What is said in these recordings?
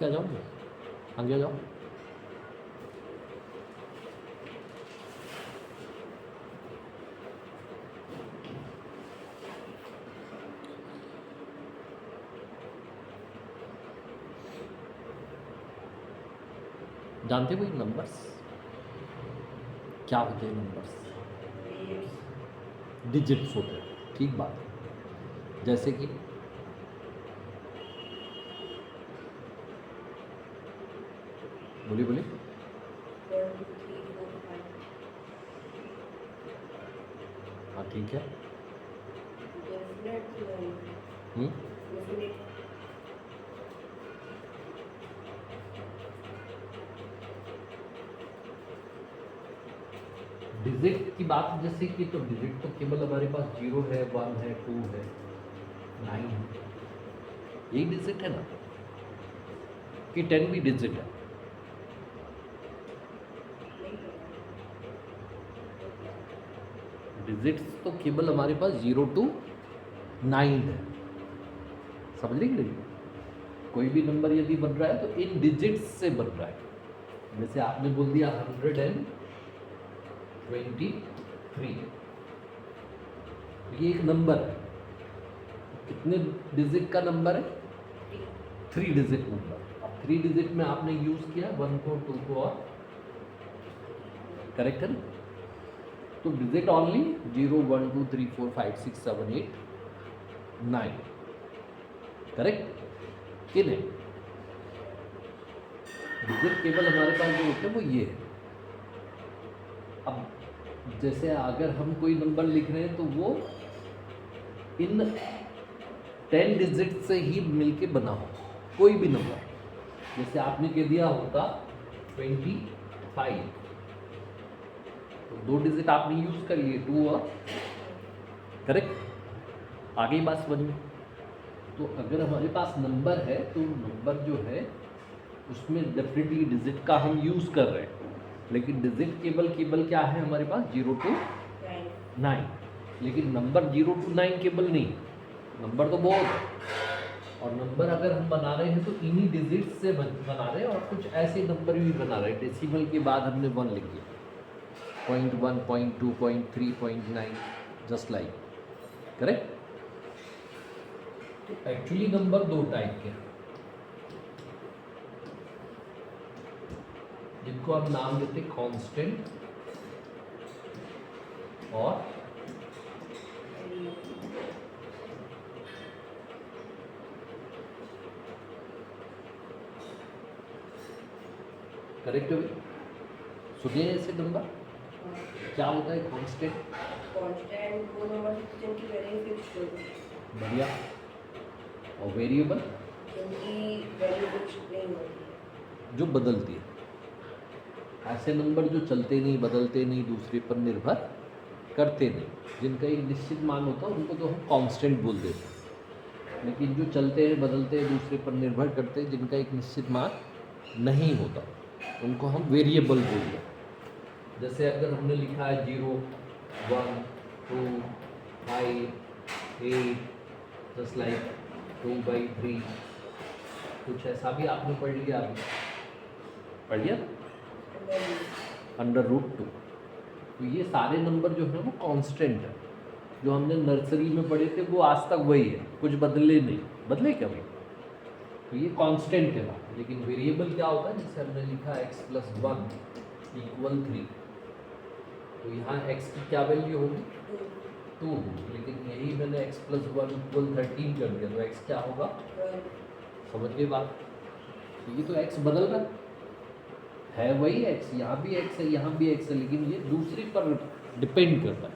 क्या जाओ आगे जाओ। जानते हो ये नंबर्स क्या होते हैं? नंबर्स डिजिट्स होते हैं, ठीक बात है। जैसे कि बोलिए बोलिए। 1 2 3 4 5 हाँ ठीक है। डेफिनेट हम्म, डेफिनेट डिजिट की बात जैसे कि तो डिजिट तो केवल हमारे पास 0 है, 1 है, 2 है, 9 है, यही डिजिट है ना कि 10 भी डिजिट है? नहीं पता डिजिट्स तो केवल हमारे पास 0 to 9 है, समझ रही कि नहीं? कोई भी नंबर यदि बन रहा है तो इन डिजिट्स से बन रहा है। जैसे आपने बोल दिया 123, ये एक नंबर है, कितने डिजिट का नंबर है? 3 डिजिट नंबर। अब 3 डिजिट में आपने यूज किया 1 को, 2 को और, करेक्ट है ना? तो डिजिट ओनली 0 1 2 3 4 5 6 7 8 9, करेक्ट कि नहीं? डिजिट केवल हमारे पास जो होते हैं वो ये है। अब जैसे अगर हम कोई नंबर लिख रहे हैं तो वो इन 10 डिजिट से ही मिलके बना हो, कोई भी नंबर। जैसे आपने कह दिया होता 25, तो 2 डिजिट आपने यूज कर लिए 2 और, करेक्ट? आगे ही बात समझ में। तो अगर हमारे पास नंबर है तो नंबर जो है उसमें डेफिनेटली डिजिट का हम यूज कर रहे हैं, लेकिन डिजिट केवल केवल क्या है हमारे पास? 0 to 9। लेकिन नंबर 0 to 9 केवल नहीं, नंबर तो बहुत है। और नंबर अगर हम बना रहे हैं तो इन्हीं डिजिट से बना रहे हैं, और कुछ ऐसे नंबर भी बना रहे हैं। डेसिमल के बाद हमने 1 लिख दिया, 0.1 0.2 0.3 0.9, जस्ट लाइक, करेक्ट? तो एक्चुअली नंबर 2 टाइप के हैं, जिनको हम नाम देते कांस्टेंट और करेक्ट। सुनिए ऐसे नंबर क्या होता है कांस्टेंट? कांस्टेंट वो नंबर जिनकी वैल्यू फिक्स्ड होगी, बढ़िया। और वेरिएबल जिनकी वैल्यू फिक्स्ड नहीं होती है। जो बदलती है। ऐसे नंबर जो चलते नहीं, बदलते नहीं, दूसरे पर निर्भर करते नहीं, जिनका एक निश्चित मान होता है, उनको तो हम कांस्टेंट बोल देते हैं। लेकिन जो चलते हैं, बदलते हैं, दूसरे पर निर्भर करते हैं, जिनका एक निश्चित मान नहीं होता, उनको हम वेरिएबल बोलते हैं। जैसे अगर हमने लिखा है 0 1 2 5 8, जस्ट लाइक 2/3, कुछ ऐसा भी आपने पढ़ लिया, अभी पढ़ लिया √2। तो ये सारे नंबर जो है वो कांस्टेंट है। जो हमने नर्सरी में पढ़े थे वो आज तक वही है, कुछ बदले नहीं। बदले क्या भाई? तो ये कांस्टेंट है बात। लेकिन वेरिएबल क्या होता है? जैसे हमने लिखा x + 1 = 3, तो यहाँ x की क्या वैल्यू होगी? 2। लेकिन यही मैंने x + 1 = 13 कर दिया, तो x क्या होगा? समझ गए बात? तो ये तो x बदल रहा है वही x, यहाँ भी x है, यहाँ भी x है, लेकिन ये दूसरे पर डिपेंड करता है।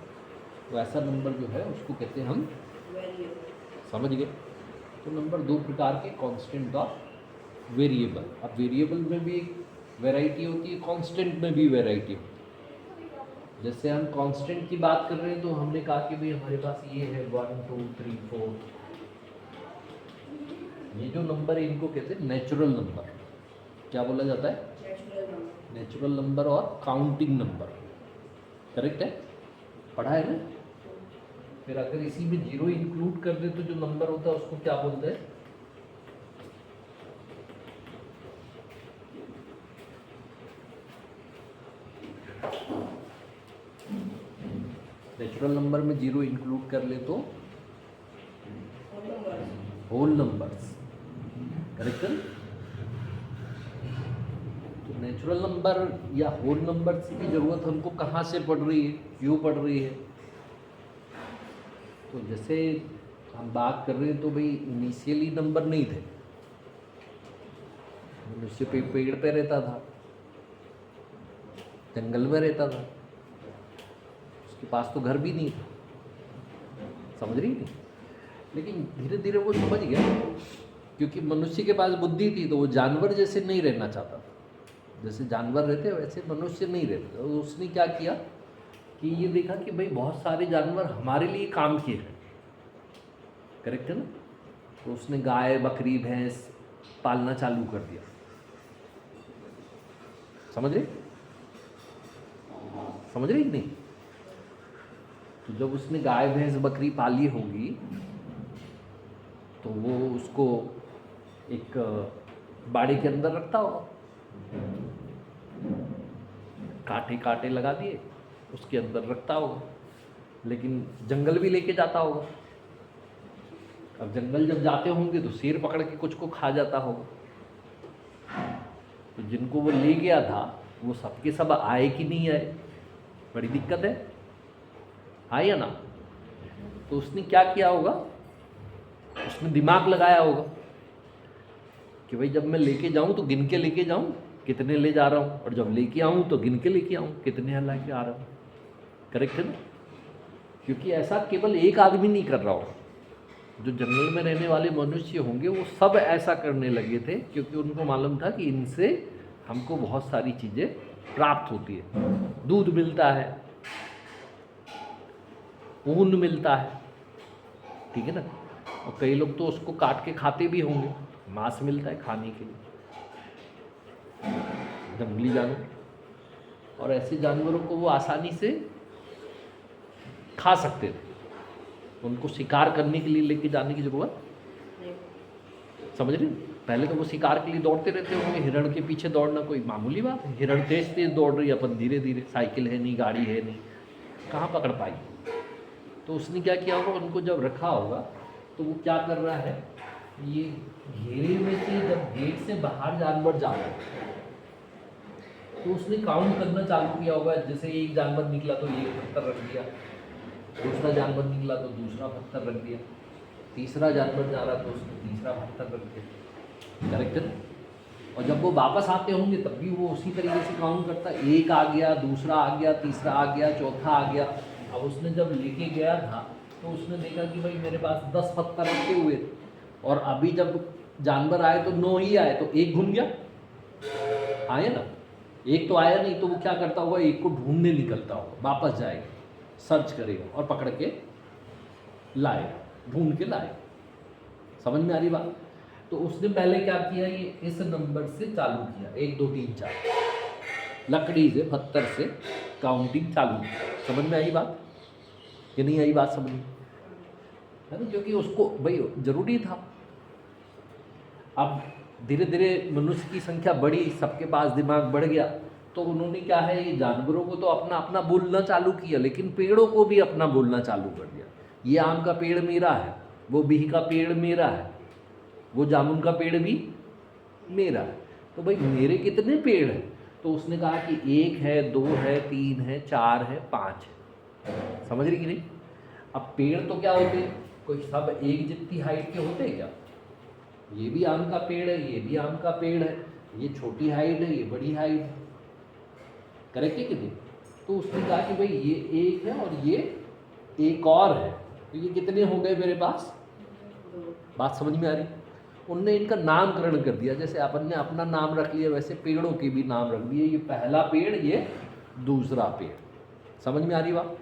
तो ऐसा नंबर जो है उसको कहते हैं हम वेरिएबल। समझ गए? तो नंबर 2 प्रकार के, कांस्टेंट और वेरिएबल। अब वेरिएबल में भी एक वैरायटी होती है, कांस्टेंट में भी वैरायटी होती है। जैसे हम कांस्टेंट की बात कर रहे हैं तो हमने कहा कि भाई हमारे पास ये है 1 2 3 4, ये जो नंबर है इनको कहते हैं नेचुरल नंबर। क्या बोला जाता है? Natural number. नेचुरल नंबर और काउंटिंग नंबर, करेक्ट है? पढ़ा है ना? फिर अगर इसी में 0 इंक्लूड कर दे तो जो नंबर होता है उसको क्या बोलते हैं? नेचुरल नंबर में 0 इंक्लूड कर ले तो whole numbers whole numbers, correct है। तो नेचुरल नंबर या होल नंबर्स की जरूरत हमको कहाँ से पड़ रही है, क्यों पड़ रही है? तो जैसे हम बात कर रहे हैं तो भाई इनिशियली नंबर नहीं थे, मनुष्य पेड़ पे रहता था, जंगल में रहता था, उसके पास तो घर भी नहीं था, समझ रही थी। लेकिन धीरे धीरे वो समझ गया, क्योंकि मनुष्य के पास बुद्धि थी तो वो जानवर जैसे नहीं रहना चाहता था। जैसे जानवर रहते वैसे मनुष्य नहीं रहते। तो उसने क्या किया कि ये देखा कि भाई बहुत सारे जानवर हमारे लिए काम किए हैं, करेक्ट है ना। तो उसने गाय बकरी भैंस पालना चालू कर दिया, समझ रहे कि नहीं। तो जब उसने गाय भैंस बकरी पाली होगी तो वो उसको एक बाड़ी के अंदर रखता होगा, कांटे कांटे लगा दिए उसके अंदर रखता होगा, लेकिन जंगल भी लेके जाता होगा। अब जंगल जब जाते होंगे तो शेर पकड़ के कुछ को खा जाता होगा। तो जिनको वो ले गया था वो सबके सब आए कि नहीं आए, बड़ी दिक्कत है, आए या ना। तो उसने क्या किया होगा, उसने दिमाग लगाया होगा कि भाई जब मैं लेके जाऊं तो गिन के लेके जाऊं कितने ले जा रहा हूं, और जब लेके आऊं तो गिन के लेके आऊं कितने लेके आ रहा हूं, करेक्ट है ना। क्योंकि ऐसा केवल एक आदमी नहीं कर रहा होगा, जो जंगल में रहने वाले मनुष्य होंगे वो सब ऐसा करने लगे थे, क्योंकि उनको मालूम था कि इनसे हमको बहुत सारी चीज़ें प्राप्त होती है। दूध मिलता है, ऊन मिलता है, ठीक है ना। और कई लोग तो उसको काट के खाते भी होंगे, मांस मिलता है खाने के लिए, जंगली जानवर। और ऐसे जानवरों को वो आसानी से खा सकते थे, उनको शिकार करने के लिए लेके जाने की जरूरत, समझ रहे। पहले तो वो शिकार के लिए दौड़ते रहते होंगे, हिरण के पीछे दौड़ना कोई मामूली बात है। हिरण तेज तेज दौड़ रही है, अपन धीरे धीरे, साइकिल है नहीं, गाड़ी है नहीं, कहाँ पकड़ पाई। तो उसने क्या किया होगा, उनको जब रखा होगा तो वो क्या कर रहा है, ये घेरे में से जब गेट से बाहर जानवर जा रहा है तो उसने काउंट करना चालू किया होगा। जैसे एक जानवर निकला तो एक पत्थर रख दिया, दूसरा जानवर निकला तो दूसरा पत्थर रख दिया, तीसरा जानवर जा रहा तो उसने तीसरा पत्थर रख दिया, करेक्ट है। और जब वो वापस आते होंगे तब भी वो उसी तरीके से काउंट करता, एक आ गया, दूसरा आ गया, तीसरा आ गया, चौथा आ गया। अब उसने जब लेके गया था तो उसने देखा कि भाई मेरे पास 10 पत्थर रखे हुए थे, और अभी जब जानवर आए तो 9 ही आए, तो एक घूम गया, आए ना, एक तो आया नहीं। तो वो क्या करता होगा, एक को ढूंढने निकलता होगा, वापस जाएगा, सर्च करेगा और पकड़ के लाएगा, ढूंढ के लाएगा। समझ में आ रही बात। तो उसने पहले क्या किया, ये इस नंबर से चालू किया, 1 2 3 4, लकड़ी से पत्थर से काउंटिंग चालू की। समझ में आई बात कि नहीं आई बात, समझ में है ना। क्योंकि उसको भाई जरूरी था। अब धीरे धीरे मनुष्य की संख्या बढ़ी, सबके पास दिमाग बढ़ गया, तो उन्होंने क्या है, ये जानवरों को तो अपना अपना बोलना चालू किया, लेकिन पेड़ों को भी अपना बोलना चालू कर दिया। ये आम का पेड़ मेरा है, वो बीह का पेड़ मेरा है, वो जामुन का पेड़ भी मेरा है। तो भाई मेरे कितने पेड़ हैं, तो उसने कहा कि 1 है, 2 है, 3 है, 4 है, 5 है। समझ रही कि नहीं। अब पेड़ तो क्या होते हैं, कोई सब एक जितनी हाइट के होते हैं क्या। ये भी आम का पेड़ है, ये भी आम का पेड़ है, ये छोटी हाइट है, ये बड़ी हाइट है, करेक्ट है कि नहीं। तो उसने कहा कि भाई ये 1 है और ये एक और है, तो ये कितने हो गए मेरे पास। बात समझ में आ रही। उनने इनका नामकरण कर दिया, जैसे अपन ने अपना नाम रख लिया वैसे पेड़ों के भी नाम रख दिए, ये पहला पेड़, ये दूसरा पेड़। समझ में आ रही बात।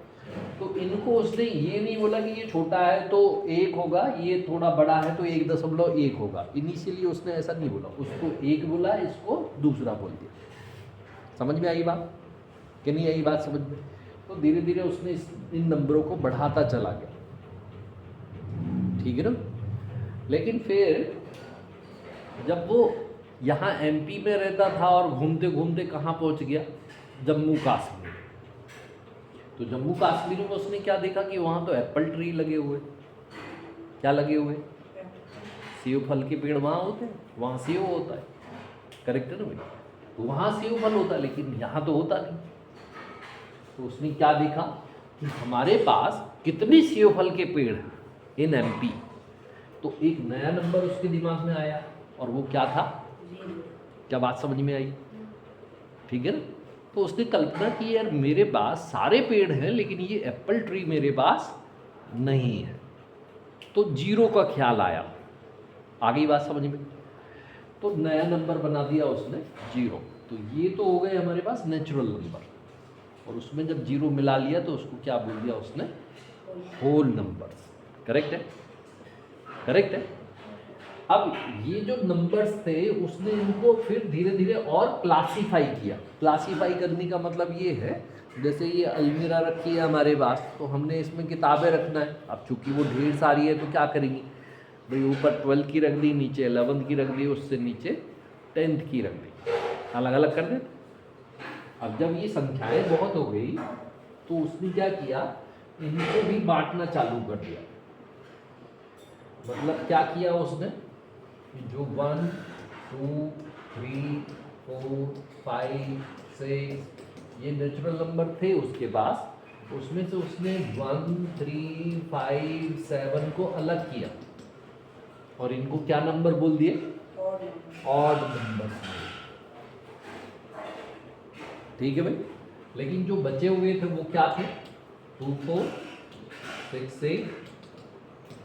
तो इनको उसने ये नहीं बोला कि ये छोटा है तो 1 होगा, ये थोड़ा बड़ा है तो 1.1 होगा। इनिशियली उसने ऐसा नहीं बोला, उसको 1 बोला, इसको दूसरा बोल दिया। समझ में आई बात कि नहीं आई बात समझ में। तो धीरे धीरे उसने इन नंबरों को बढ़ाता चला गया, ठीक है ना। लेकिन फिर जब वो यहाँ MP में रहता था और घूमते घूमते कहाँ पहुँच गया, जम्मू कश्मीर। तो जम्मू कश्मीर में उसने क्या देखा कि वहाँ तो एप्पल ट्री लगे हुए, क्या लगे हुए, सेब फल के पेड़ वहाँ होते हैं, वहाँ सेब होता है, करेक्ट है ना भाई। तो वहाँ सेब फल होता है लेकिन यहाँ तो होता नहीं। तो उसने क्या देखा कि हमारे पास कितने सेब फल के पेड़ हैं इन एमपी। तो एक नया नंबर उसके दिमाग में आया और वो क्या था, क्या बात समझ में आई, ठीक है ना। तो उसने कल्पना की यार मेरे पास सारे पेड़ हैं लेकिन ये एप्पल ट्री मेरे पास नहीं है, तो जीरो का ख्याल आया। आ गई बात समझ में। तो नया नंबर बना दिया उसने जीरो। तो ये तो हो गए हमारे पास नेचुरल नंबर, और उसमें जब जीरो मिला लिया तो उसको क्या बोल दिया उसने, होल नंबर्स। करेक्ट है, करेक्ट है। अब ये जो नंबर्स थे उसने इनको फिर धीरे धीरे और क्लासीफाई किया। क्लासीफाई करने का मतलब ये है, जैसे ये अलमीरा रखी है हमारे पास, तो हमने इसमें किताबें रखना है। अब चूंकि वो ढेर सारी है तो क्या करेंगे भाई, ऊपर 12 की रख दी, नीचे 11 की रख दी, उससे नीचे 10 की रख दी, अलग अलग कर दे। अब जब ये संख्याएं बहुत हो गई तो उसने क्या किया, इनको भी बांटना चालू कर दिया। मतलब क्या किया उसने, जो 1 2 3 4 5 6 ये नेचुरल नंबर थे उसके पास, उसमें से उसने 1 3 5 7 को अलग किया और इनको क्या नंबर बोल दिए, ऑड नंबर। ठीक है भाई। लेकिन जो बचे हुए थे वो क्या थे, 2 4 6 8,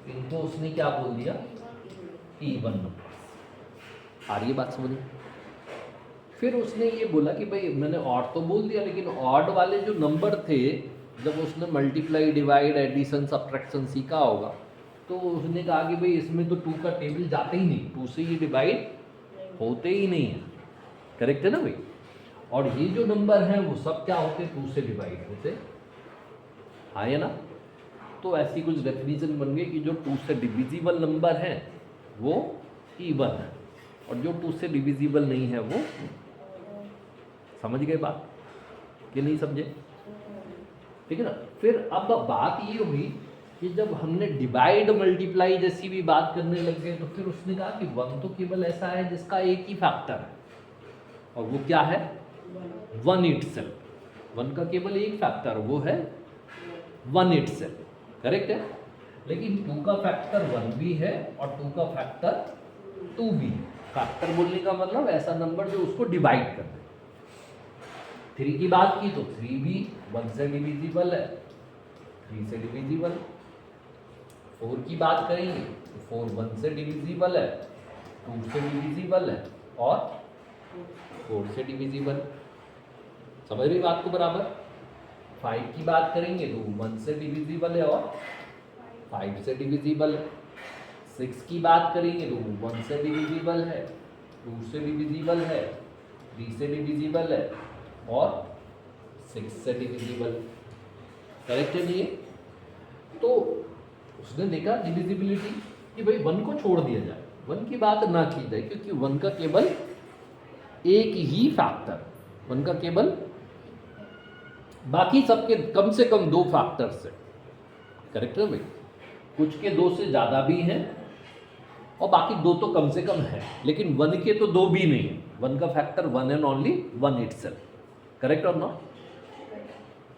इनको उसने क्या बोल दिया, इवन नंबर। आ रही है बात समझ में। फिर उसने ये बोला कि भाई मैंने ऑड तो बोल दिया लेकिन ऑड वाले जो नंबर थे, जब उसने मल्टीप्लाई डिवाइड एडिशन सब्ट्रैक्शन सीखा होगा, तो उसने कहा कि भाई इसमें तो 2 का टेबल जाता ही नहीं, 2 से ये डिवाइड होते ही नहीं है। करेक्ट है ना भाई। और ये जो नंबर हैं वो सब क्या होते, 2 से डिवाइड होते, हाँ या ना। तो ऐसी कुछ डेफिनेशन बन गई कि जो 2 से डिविजिबल नंबर हैं वो इवन है, और जो 2 से डिविजिबल नहीं है वो, समझ गए बात कि नहीं समझे, ठीक है ना। फिर अब बात ये हुई कि जब हमने डिवाइड मल्टीप्लाई जैसी भी बात करने लग गए, तो फिर उसने कहा कि 1 तो केवल ऐसा है जिसका एक ही फैक्टर है, और वो क्या है, 1 इटसेल्फ। 1 का केवल एक फैक्टर, वो है 1 इटसेल्फ। करेक्ट है। लेकिन 2 का फैक्टर 1 भी है और 2 का फैक्टर 2 भी है। फैक्टर बोलने का मतलब ऐसा नंबर जो उसको डिवाइड कर दे। 3 की बात की तो 3 भी 1 से डिविजिबल है, 3 से डिविजिबल। 4 की बात करेंगे तो 4 1 से डिविजिबल है, 2 से डिविजिबल है और 4 से डिविजिबल। समझ रही बात को बराबर। 5 की बात करेंगे तो 1 से डिविजिबल है और 5 से डिविजिबल है। 6 की बात करेंगे तो 1 से डिविजिबल है, 2 से डिविजिबल है, 3 से डिविजिबल है और 6 से डिविजिबल। करेक्ट है ये। तो उसने देखा डिविजिबिलिटी कि भाई 1 को छोड़ दिया जाए, 1 की बात ना की जाए, क्योंकि 1 का केवल एक ही फैक्टर, 1 का केवल, बाकी सबके कम से कम 2 फैक्टर से। करेक्ट है भाई। कुछ के 2 से ज़्यादा भी हैं और बाकी 2 तो कम से कम है, लेकिन 1 के तो 2 भी नहीं है। 1 का factor 1 and only 1 itself. Correct और नॉट?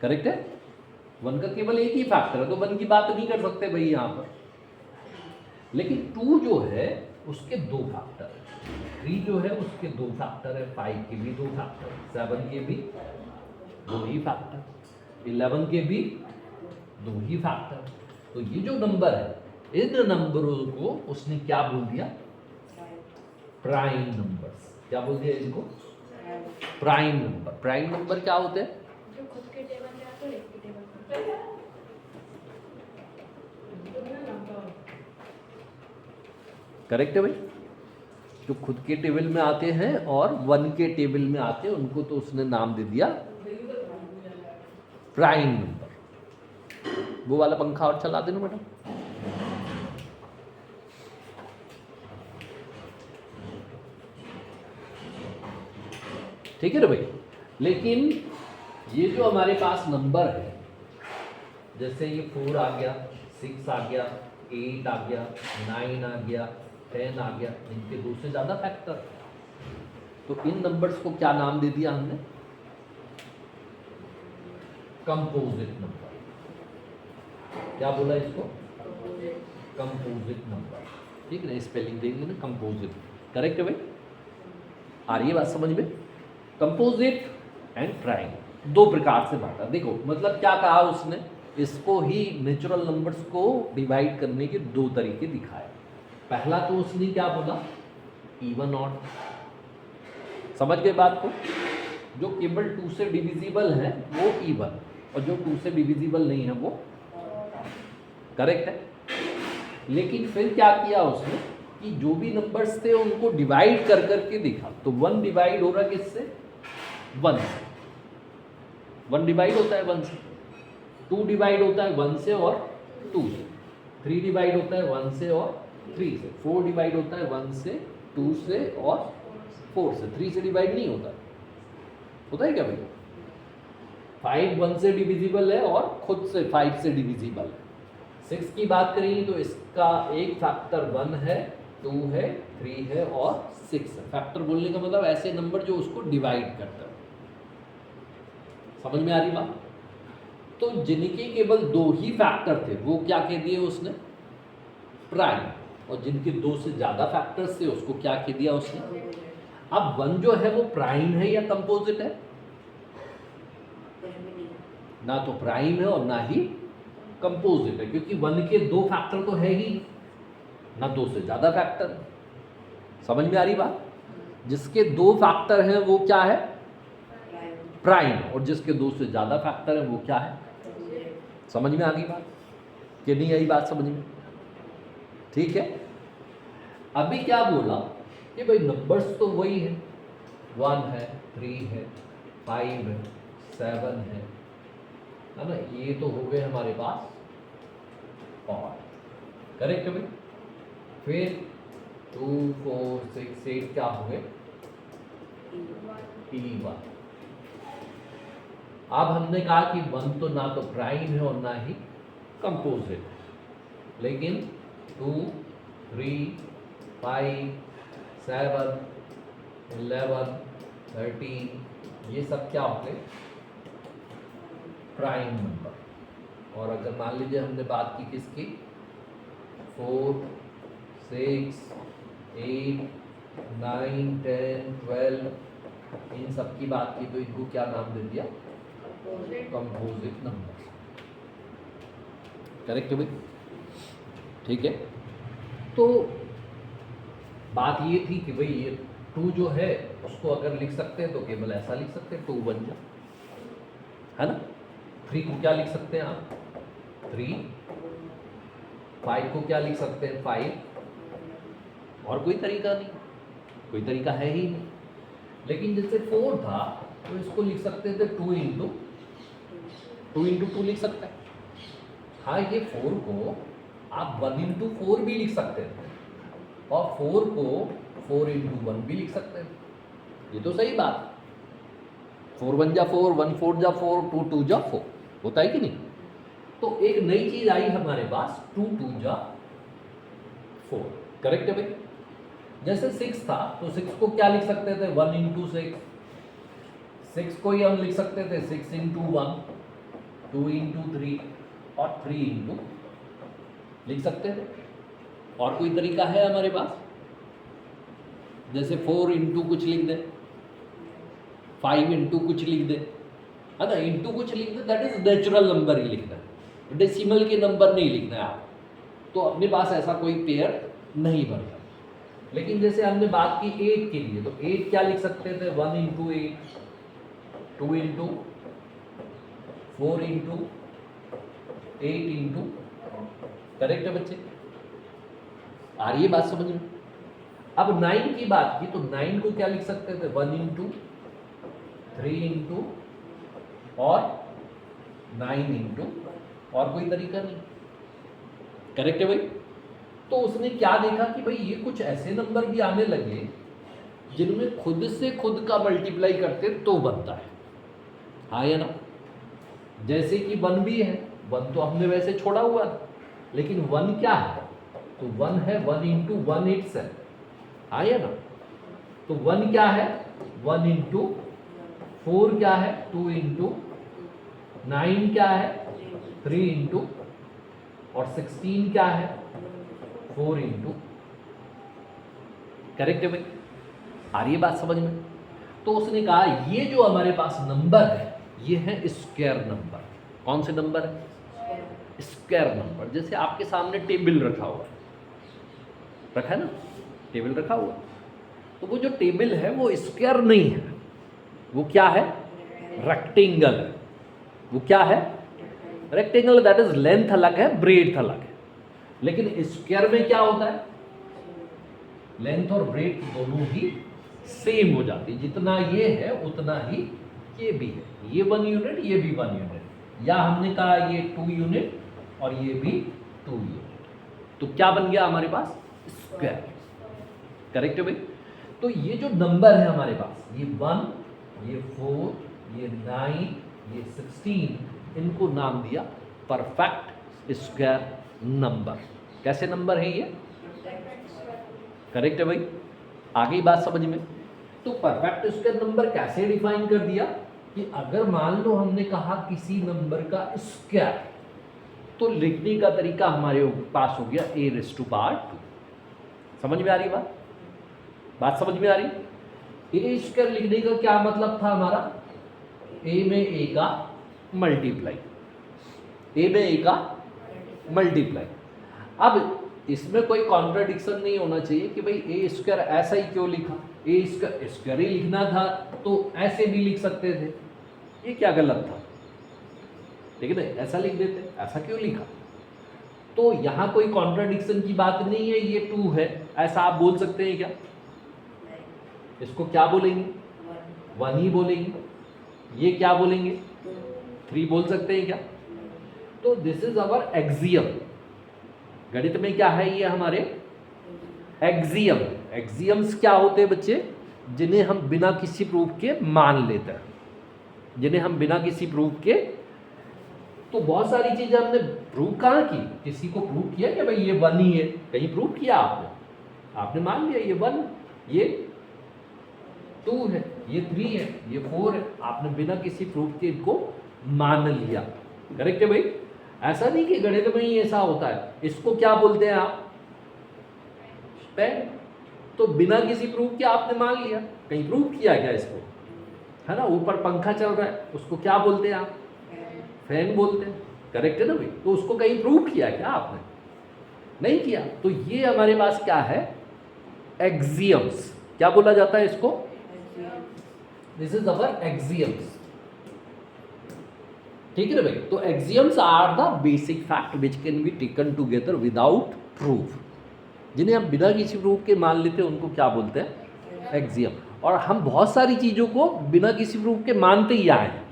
करेक्ट है। 1 का केवल एक ही फैक्टर है, तो 1 की बात नहीं कर सकते भाई यहाँ पर। लेकिन 2 जो है उसके 2 फैक्टर है, 3 जो है उसके 2 फैक्टर है, 5 के भी 2 फैक्टर, 7 के भी 2 ही फैक्टर, 11 के भी 2 ही फैक्टर। तो ये जो नंबर है, इन नंबरों को उसने क्या बोल दिया, प्राइम नंबर्स। क्या बोल दिया इनको, प्राइम नंबर। प्राइम नंबर क्या होते हैं, जो खुद के टेबल में आते हैं, एक के टेबल में। करेक्ट है भाई। जो खुद के टेबल में आते हैं और 1 के टेबल में आते हैं, उनको तो उसने नाम दे दिया प्राइम नंबर। वो वाला पंखा और चला देना बेटा। ठीक है ना भाई। लेकिन ये जो हमारे पास नंबर है, जैसे ये 4 आ गया, 6 आ गया, 8 आ गया, 9 आ गया, 10 आ गया, इनके 2 से ज़्यादा फैक्टर। तो इन नंबर्स को क्या नाम दे दिया हमने? Composite number. क्या बोला इसको? Composite number. ठीक है ना, स्पेलिंग देख लेना, कंपोजिट। करेक्ट है भाई? आ रही है बात समझ में? कंपोजिट एंड प्राइम दो प्रकार से बांटा। देखो मतलब क्या कहा उसने, इसको ही नेचुरल नंबर्स को डिवाइड करने के दो तरीके दिखाए। पहला तो उसने क्या बोला, इवन ऑड। समझ गए बात को? जो केवल 2 से डिविजिबल है वो इवन, और जो 2 से डिविजिबल नहीं है वो करेक्ट है। लेकिन फिर क्या किया उसने कि जो भी नंबर्स थे उनको डिवाइड कर करके दिखा। तो 1 डिवाइड हो रहा किससे? 1 से। 1 डिवाइड होता है 1 से, 2 डिवाइड होता है 1 से और 2 से, 3 डिवाइड होता है 1 से और 3 से, 4 डिवाइड होता है 1 से, 2 से और 4 से। 3 से डिवाइड नहीं होता, होता है क्या भाई? 5 1 से डिविजिबल है और खुद से 5 से डिविजिबल है। 6 की बात करेंगे तो इसका एक फैक्टर 1 है, 2 है, 3 है और 6 है। फैक्टर बोलने का मतलब ऐसे नंबर जो उसको डिवाइड करता है। समझ में आ रही बात? तो जिनके केवल 2 ही फैक्टर थे वो क्या कह दिए उसने? प्राइम। और जिनके 2 से ज्यादा फैक्टर्स थे उसको क्या कह दिया उसने? अब 1 जो है वो प्राइम है या कंपोजिट है? ना तो प्राइम है और ना ही कंपोजिट है, क्योंकि 1 के 2 फैक्टर तो है ही ना, 2 से ज्यादा फैक्टर। समझ में आ रही बात? जिसके 2 फैक्टर हैं वो क्या है? प्राइम। और जिसके 2 से ज्यादा फैक्टर है वो क्या है? समझ में आ गई बात कि नहीं आई बात समझ में? ठीक है। अभी क्या बोला कि भाई नंबर्स तो वही है, 1 है, 3 है, 5 है, 7 है ना? ये तो हो गए हमारे पास और करेक्ट है भाई। फिर 2 4 6 8 क्या हो गए? E1। अब हमने कहा कि 1 तो ना तो प्राइम है और ना ही कंपोजिट है, लेकिन 2 3 5 7 11 13 ये सब क्या हो गए? Prime number. और अगर मान लीजिए हमने बात की किसकी? 4 6 8 9 10 12 इन सब की बात की, तो इनको क्या नाम दे दिया? Composite number. करेक्ट है भाई? ठीक है। तो बात ये थी कि भाई ये 2 जो है उसको अगर लिख सकते हैं तो केवल ऐसा लिख सकते हैं, 2 बन जाए, है ना? 3 को क्या लिख सकते हैं आप? 3। 5 को क्या लिख सकते हैं? 5। और कोई तरीका नहीं, कोई तरीका है ही नहीं। लेकिन जैसे 4 था तो इसको लिख सकते थे 2 इंटू 2 लिख सकते हैं। हाँ, ये 4 को आप 1 इंटू 4 भी लिख सकते थे और 4 को 4 इंटू 1 भी लिख सकते थे। ये तो सही बात। 4 1 जा 4, 1 4 जा 4, 2 2 जा 4, होता है कि नहीं? तो एक नई चीज आई हमारे पास, 2 2 जा 4। करेक्ट है भाई? जैसे 6 था तो 6 को क्या लिख सकते थे? 1 इंटू 6। 6 को ही हम लिख सकते थे 6 इंटू 1, 2 इंटू 3 और 3 इंटू लिख सकते थे। और कोई तरीका है हमारे पास? जैसे 4 इंटू कुछ लिख दे, 5 इंटू कुछ लिख दे, है ना? इंटू कुछ लिख दे, दैट इज नेचुरल नंबर ही लिखना है, डेसिमल के नंबर नहीं लिखना है आप। तो अपने पास ऐसा कोई पेयर नहीं बनता। लेकिन जैसे हमने बात की 8 के लिए, तो 8 क्या लिख सकते थे? 1 into 8, 2 into 4 into 8 into. Correct है बच्चे? आ रही है बात समझ में? अब 9 की बात की तो 9 को क्या लिख सकते थे? 1 इंटू 3 इंटू और 9 इंटू, और कोई तरीका नहीं। करेक्ट है भाई? तो उसने क्या देखा कि भाई ये कुछ ऐसे नंबर भी आने लगे जिनमें खुद से खुद का मल्टीप्लाई करते तो बनता है, हाँ या ना? जैसे कि 1 भी है, 1 तो हमने वैसे छोड़ा हुआ था, लेकिन 1 क्या है? तो 1 है 1 इंटू 1 इटसेल्फ, आया ना? तो 1 क्या है? 1 इंटू 4 क्या है? 2 इंटू 9 क्या है? 3 इंटू, और 16 क्या है? 4 इंटू। करेक्ट है भाई? आ रही है बात समझ में? तो उसने कहा ये जो हमारे पास नंबर है ये है स्क्वायर नंबर। कौन से नंबर है? Square number. जैसे आपके सामने टेबल रखा हुआ है, रखा है ना, टेबल रखा हुआ, तो वो जो टेबल है वो स्क्वायर नहीं है, वो क्या है? रेक्टेंगल है। वो क्या है? रेक्टेंगल। दैट इज लेंथ अलग है, ब्रेड्थ अलग है। लेकिन स्क्वायर में क्या होता है? लेंथ और ब्रेड्थ दोनों ही सेम हो जाती है, जितना ये है उतना ही ये भी है। ये 1 यूनिट, ये भी 1 यूनिट, या हमने कहा ये 2 यूनिट और ये भी 2 यूनिट, तो क्या बन गया हमारे पास? स्क्वायर। करेक्ट है भाई? तो ये जो नंबर है हमारे पास, ये 1, ये 4, ये 9, ये 16, इनको नाम दिया परफेक्ट स्क्वायर नंबर। कैसे नंबर है ये? करेक्ट है भाई? आ गई बात समझ में? तो परफेक्ट स्क्वायर नंबर कैसे डिफाइन कर दिया कि अगर मान लो हमने कहा किसी नंबर का स्क्वायर, तो लिखने का तरीका हमारे पास हो गया a⁻²। समझ में आ रही बात? बात समझ में आ रही? ए स्क्वायर लिखने का क्या मतलब था हमारा? ए में ए का मल्टीप्लाई, ए में ए का मल्टीप्लाई। अब इसमें कोई कॉन्ट्राडिक्शन नहीं होना चाहिए कि भाई ए स्क्वायर ऐसा ही क्यों लिखा, ए स्क्वायर ही लिखना था तो ऐसे भी लिख सकते थे, ये क्या गलत था? लेकिन ऐसा लिख देते, ऐसा क्यों लिखा? तो यहाँ कोई कॉन्ट्राडिक्शन की बात नहीं है, ये 2 है ऐसा आप बोल सकते हैं क्या? इसको क्या बोलेंगे? 1 ही बोलेंगे। ये क्या बोलेंगे? 3 बोल सकते हैं क्या? तो दिस इज अवर एक्सियम। गणित में क्या है ये हमारे? एक्सियम। एक्सियम्स क्या होते हैं बच्चे? जिन्हें हम बिना किसी प्रूफ के मान लेते हैं, जिन्हें हम बिना किसी प्रूफ के। तो बहुत सारी चीजें हमने प्रूव कहाँ की? किसी को प्रूव किया कि भाई ये 1 ही है, कहीं प्रूव किया आपने? आपने मान लिया ये 1, ये 2 है, ये 3 है, ये 4 है, आपने बिना किसी प्रूफ के इनको मान लिया। करेक्ट है भाई? ऐसा नहीं कि गणित में ही ऐसा होता है। इसको क्या बोलते हैं आप? पेन। तो बिना किसी प्रूफ के आपने मान लिया, कहीं प्रूव किया क्या इसको? है ना, ऊपर पंखा चल रहा है, उसको क्या बोलते हैं आप? फैन बोलते हैं। करेक्ट है ना भाई? तो उसको कहीं प्रूव किया क्या आपने? नहीं किया। तो ये हमारे पास क्या है? एक्सियम्स। क्या बोला जाता है इसको? This is our axioms. ठीक है ना भाई? तो axioms are the basic fact which can be taken together without proof. जिन्हें हम बिना किसी प्रूफ के मान लेते हैं उनको क्या बोलते हैं? एक्सियम। और हम बहुत सारी चीज़ों को बिना किसी प्रूफ के मानते ही आए हैं।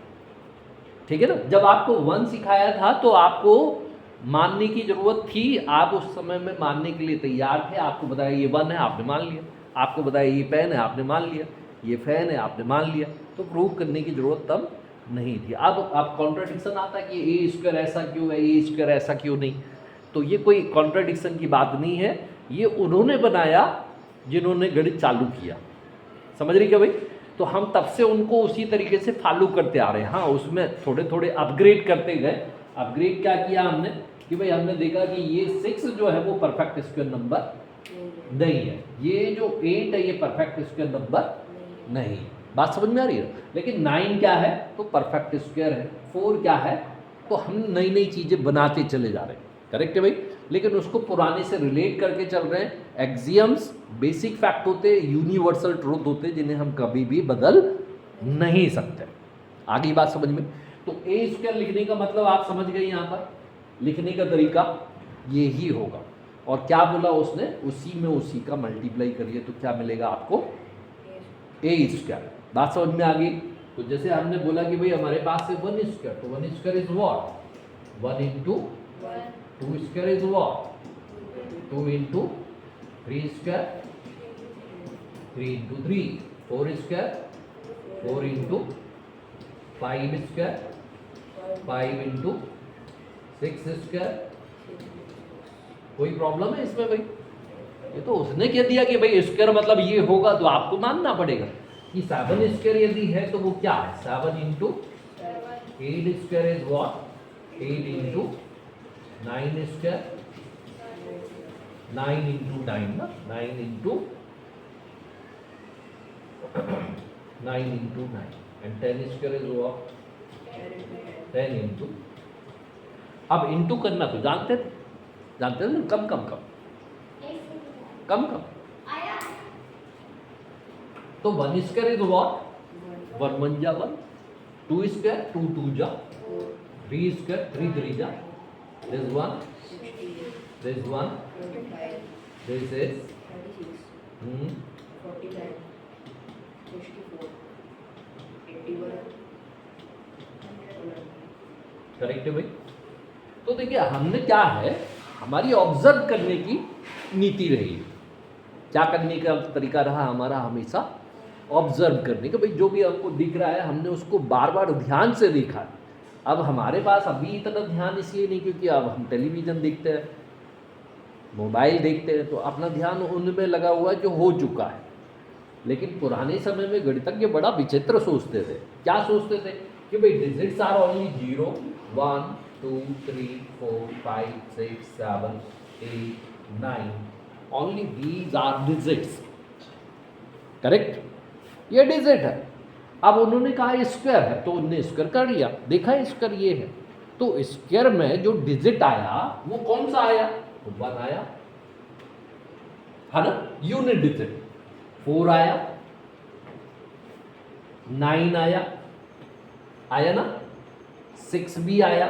ठीक है ना? जब आपको 1 सिखाया था तो आपको मानने की जरूरत थी, आप उस समय में मानने के लिए तैयार थे। आपको बताया ये 1 है, आपने मान लिया। आपको बताया ये पेन है, आपने मान लिया। ये फैन है, आपने मान लिया। तो प्रूव करने की जरूरत तब नहीं थी। अब कॉन्ट्राडिक्शन आता है कि ए स्क्वायर ऐसा क्यों है, ए स्क्वायर ऐसा क्यों नहीं? तो ये कोई कॉन्ट्राडिक्शन की बात नहीं है, ये उन्होंने बनाया जिन्होंने गणित चालू किया। समझ रही क्या भाई? तो हम तब से उनको उसी तरीके से फॉलो करते आ रहे हैं। हाँ, उसमें थोड़े थोड़े अपग्रेड करते गए। अपग्रेड क्या किया हमने कि भाई हमने देखा कि ये 6 जो है वो परफेक्ट स्क्वायर नंबर नहीं है, ये जो 8 है ये परफेक्ट स्क्वायर नंबर नहीं है। बात समझ में आ रही है? लेकिन 9 क्या है? तो परफेक्ट स्क्वायर है। 4 क्या है? तो हम नई नई चीज़ें बनाते चले जा रहे हैं। करेक्ट है भाई? लेकिन उसको पुराने से रिलेट करके चल रहे हैं। एक्सियम्स बेसिक फैक्ट होते, यूनिवर्सल ट्रूथ होते, जिन्हें हम कभी भी बदल नहीं सकते। आगे बात समझ में? तो ए स्क्वायर लिखने का मतलब आप समझ गए, यहाँ पर लिखने का तरीका ये ही होगा। और क्या बोला उसने? उसी में उसी का मल्टीप्लाई करिए तो क्या मिलेगा आपको? ए स्क्वायर। बात समझ में आ गई? तो जैसे हमने बोला कि भाई हमारे पास है 1 स्क्वायर, तो 1 square is what? 1 into 2 square is what? 2 into 3 square, 3 into 3, 4 square, 4 into 5 square, 5 into 6 square. कोई प्रॉब्लम है इसमें भाई? ये तो उसने कह दिया कि भाई स्क्वायर मतलब ये होगा, तो आपको मानना पड़ेगा कि 7 स्क्वायर यदि है तो वो क्या है? 7 into 8 square is what? 8 into 9 square, 9 into 9 ना, 9 into 9 into 9 and 10 square is what? 10 into. अब इंटू करना तो जानते थे ना, कम कम कम कम कम। तो 1 स्क्वायर इज व्हाट? 1 1 जा 1, 2 स्क्वायर 2 2 जा, 3 स्क्वायर 3 3 जा, this 1, this 1, this is 49, 64, 81, correct है भाई? तो देखिए हमने क्या है, हमारी ऑब्जर्व करने की नीति रही, क्या करने का तरीका रहा हमारा? हमेशा ऑब्जर्व करने का। भाई जो भी हमको दिख रहा है हमने उसको बार बार ध्यान से देखा। अब हमारे पास अभी इतना ध्यान इसलिए नहीं क्योंकि अब हम टेलीविज़न देखते हैं, मोबाइल देखते हैं, तो अपना ध्यान उनमें लगा हुआ है जो हो चुका है। लेकिन पुराने समय में गणितज्ञ बड़ा विचित्र सोचते थे। क्या सोचते थे? कि भाई digits are only 0 1 2 3 4 5 6 7 8 9, only these are digits. Correct? ये डिजिट है। अब उन्होंने कहा स्क्वायर है तो उन्होंने स्क्वायर कर लिया, देखा स्क्वायर ये है, तो स्क्वायर में जो डिजिट आया वो कौन सा आया? तो 1 आया, है ना, यूनिट डिजिट। 4 आया, 9 आया, आया ना, 6 भी आया,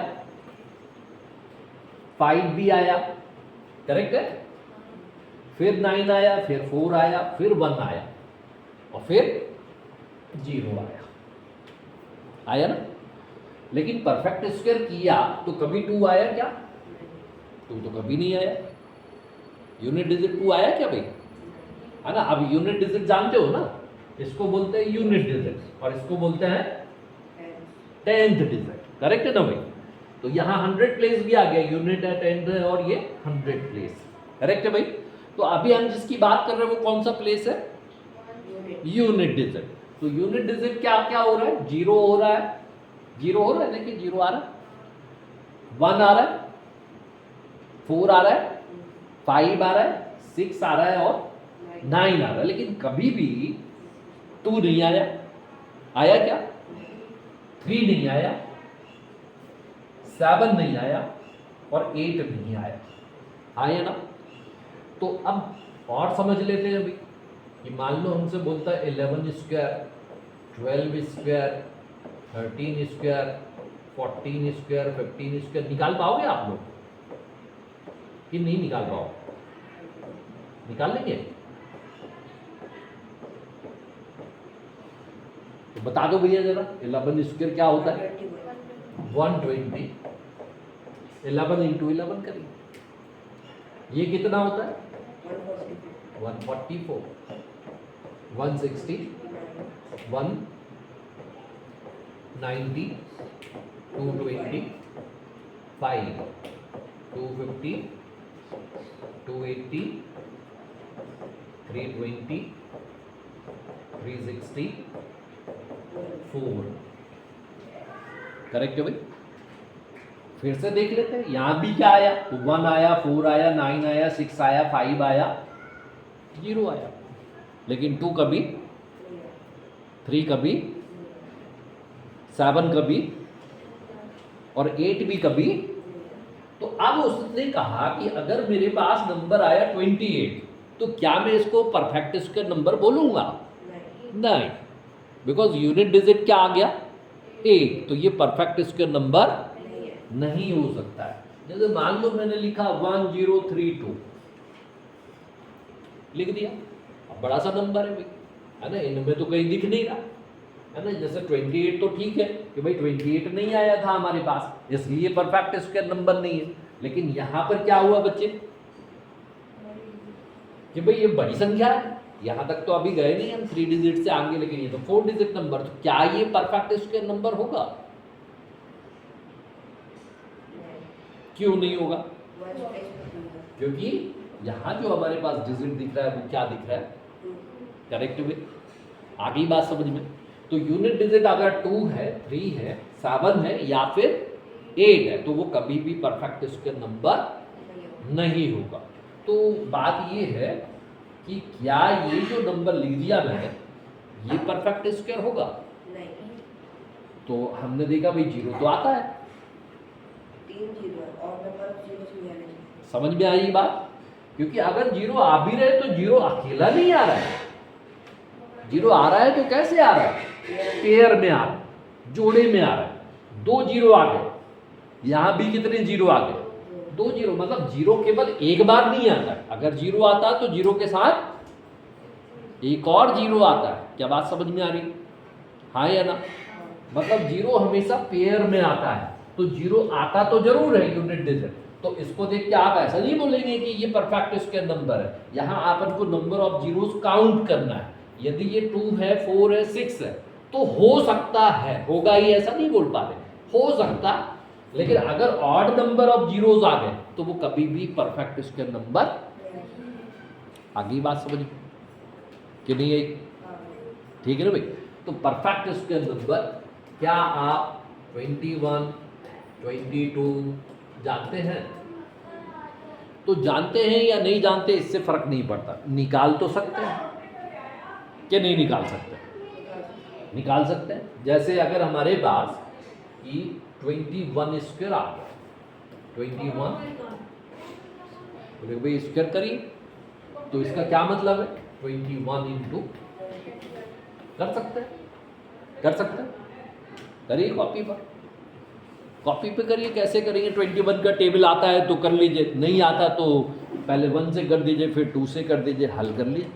5 भी आया, करेक्ट है? फिर 9 आया, फिर 4 आया, फिर 1 आया और फिर 0 आया, आया ना। लेकिन परफेक्ट स्क्वायर किया तो कभी 2 आया क्या? 2 तो कभी नहीं आया। यूनिट डिजिट 2 आया क्या भाई? है ना। अब यूनिट डिजिट जानते हो ना, इसको बोलते हैं यूनिट डिजिट और इसको बोलते हैं 10th डिजिट। करेक्ट है ना भाई? तो यहाँ 100 प्लेस भी आ गया, यूनिट है 10th है और ये 100 प्लेस। करेक्ट है भाई? तो अभी हम जिसकी बात कर रहे हैं वो कौन सा प्लेस है? Unit digit. तो यूनिट डिजिट क्या क्या हो रहा है? 0 हो रहा है, 0 हो रहा है, देखिए 0 आ रहा है, 1 आ रहा है, 4 आ रहा है, 5 आ रहा है, 6 आ रहा है और 9 आ रहा है। लेकिन कभी भी 2 नहीं आया। आया क्या? 3 नहीं आया, 7 नहीं आया और 8 नहीं आया। आया ना। तो अब और समझ लेते हैं अभी कि मान लो हमसे बोलता है 11 square, 12 square, 13 square, 14 square, 15 square. निकाल पाओगे आप लोग कि नहीं निकाल पाओ? निकाल लेंगे? तो बता दो भैया जरा, 11 स्क्वायर क्या होता है? 120। 11 इंटू 11 करिए, ये कितना होता है? 144, 160, 190, 220, 5, 250, 280, 320, 360, 4। करेक्ट है भाई? फिर से देख लेते हैं, यहां भी क्या आया? 1 आया, 4 आया, 9 आया, 6 आया, 5 आया, 0 आया। लेकिन 2 कभी, 3 कभी, 7 कभी और 8 भी कभी। तो अब उसने कहा कि अगर मेरे पास नंबर आया 28 तो क्या मैं इसको परफेक्ट स्क्वायर नंबर बोलूंगा? नहीं, बिकॉज यूनिट डिजिट क्या आ गया? 8। तो ये परफेक्ट स्क्वायर नंबर नहीं हो सकता है। जैसे मान लो मैंने लिखा 1032, लिख दिया, अब बड़ा सा नंबर है भाई, है ना, इनमें तो कहीं दिख नहीं रहा, है ना। जैसे 28 तो ठीक है कि भाई 28 नहीं आया था हमारे पास, इसलिए परफेक्ट स्क्वायर नंबर नहीं है। लेकिन यहां पर क्या हुआ बच्चे कि भाई ये बड़ी संख्या है, यहां तक तो अभी गए नहीं हम 3 डिजिट से आगे, लेकिन ये तो 4 डिजिट नंबर, तो क्या ये परफेक्ट स्क्वायर नंबर होगा? क्यों नहीं होगा? वन स्पेस में होगा। क्योंकि यहाँ जो हमारे पास डिजिट दिख रहा है वो क्या दिख रहा है? Correct way. आ गई बात समझ में? तो यूनिट डिजिट अगर 2 है, 3 है, 7 है या फिर 8 है तो वो कभी भी परफेक्ट स्क्वायर नंबर नहीं होगा। तो बात ये है कि क्या ये जो नंबर लिख दिया मैंने ये परफेक्ट स्क्वायर होगा? नहीं, तो हमने देखा भाई 0 तो आता है। 3 जीरो है और नंबर ऑफ जीरोस में आने चाहिए। समझ में आई बात? क्योंकि अगर 0 आ भी रहे तो 0 अकेला नहीं आ रहा है। 0 आ रहा है तो कैसे आ रहा है? पेयर में आ रहा है, जोड़े में आ रहा है। 2 0 आ गए, यहां भी कितने 0 आ गए? 2 0। मतलब 0 केवल एक बार नहीं आता है। अगर 0 आता है तो 0 के साथ एक और 0 आता है। क्या बात समझ में आ रही? हाँ या ना? मतलब 0 हमेशा पेयर में आता है। तो 0 आता तो जरूर है यूनिट डिजिट। तो इसको देख के आप ऐसा नहीं बोलेंगे कि ये परफेक्ट स्क्वायर नंबर है। यहाँ आपन को नंबर ऑफ जीरोस काउंट करना है। यदि ये 2 है, 4 है, 6 है तो हो सकता है, होगा ही ऐसा नहीं बोल पा रहे, हो सकता। लेकिन अगर ऑड नंबर ऑफ जीरोस आ गए तो वो कभी भी परफेक्ट स्क्वायर नंबर। आगे बात समझ कि नहीं आई? ठीक है ना भाई? तो परफेक्ट स्क्वायर नंबर क्या आप 21, 22 जानते हैं? तो जानते हैं या नहीं जानते इससे फर्क नहीं पड़ता, निकाल तो सकते हैं कि नहीं निकाल सकते? निकाल सकते हैं। जैसे अगर हमारे पास कि 21 स्क्वायर आ गया, 21 तो देखो भाई स्क्वायर करिए तो इसका क्या मतलब है? 21 इंटू कर सकते हैं, कर सकते हैं। करिए कॉपी पर, कॉपी पे करिए। कैसे करेंगे? 21 का टेबल आता है तो कर लीजिए, नहीं आता तो पहले 1 से कर दीजिए, फिर 2 से कर दीजिए, हल कर लीजिए।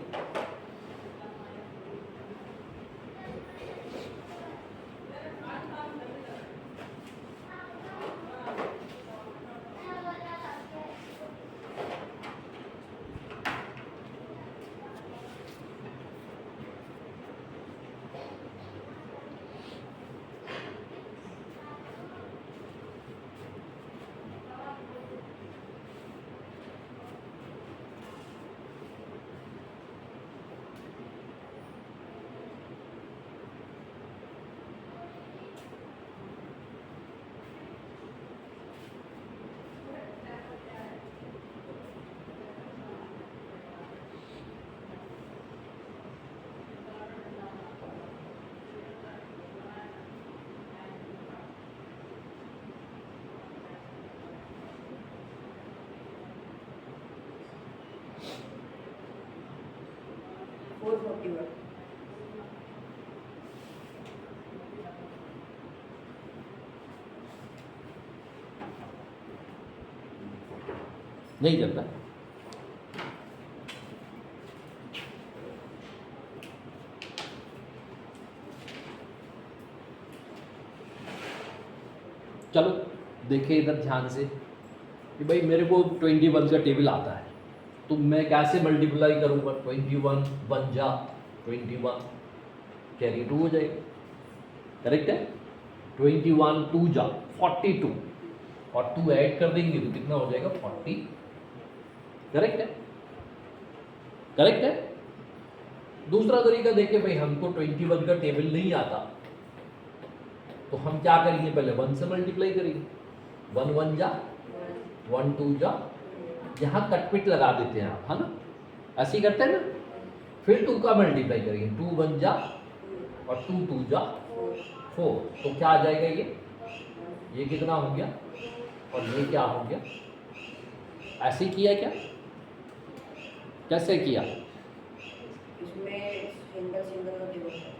नहीं चलता। चलो देखिए इधर ध्यान से कि भाई मेरे को 21 का टेबल आता है तो मैं कैसे मल्टीप्लाई करूंगा? 21 1 जा 21, कैरी 2 हो जाएगा। करेक्ट है? 21 2 जा 42 और 2 ऐड कर देंगे तो कितना हो जाएगा? 40। करेक्ट है? करेक्ट है? दूसरा तरीका देखिए भाई, हमको 21 का टेबल नहीं आता तो हम क्या करेंगे? पहले 1 से मल्टीप्लाई करेंगे। 1 1 जा 1 2 जा, यहाँ कटपिट लगा देते हैं आप, है ना? ऐसे ही करते हैं ना? फिर 2 का मल्टीप्लाई करेंगे। 2 1 जा और 2 2 जा 4, तो क्या आ जाएगा? ये कितना हो गया और ये क्या हो गया? ऐसे ही किया क्या? कैसे किया? इसमें सिंगल सिंगल का टेबल है।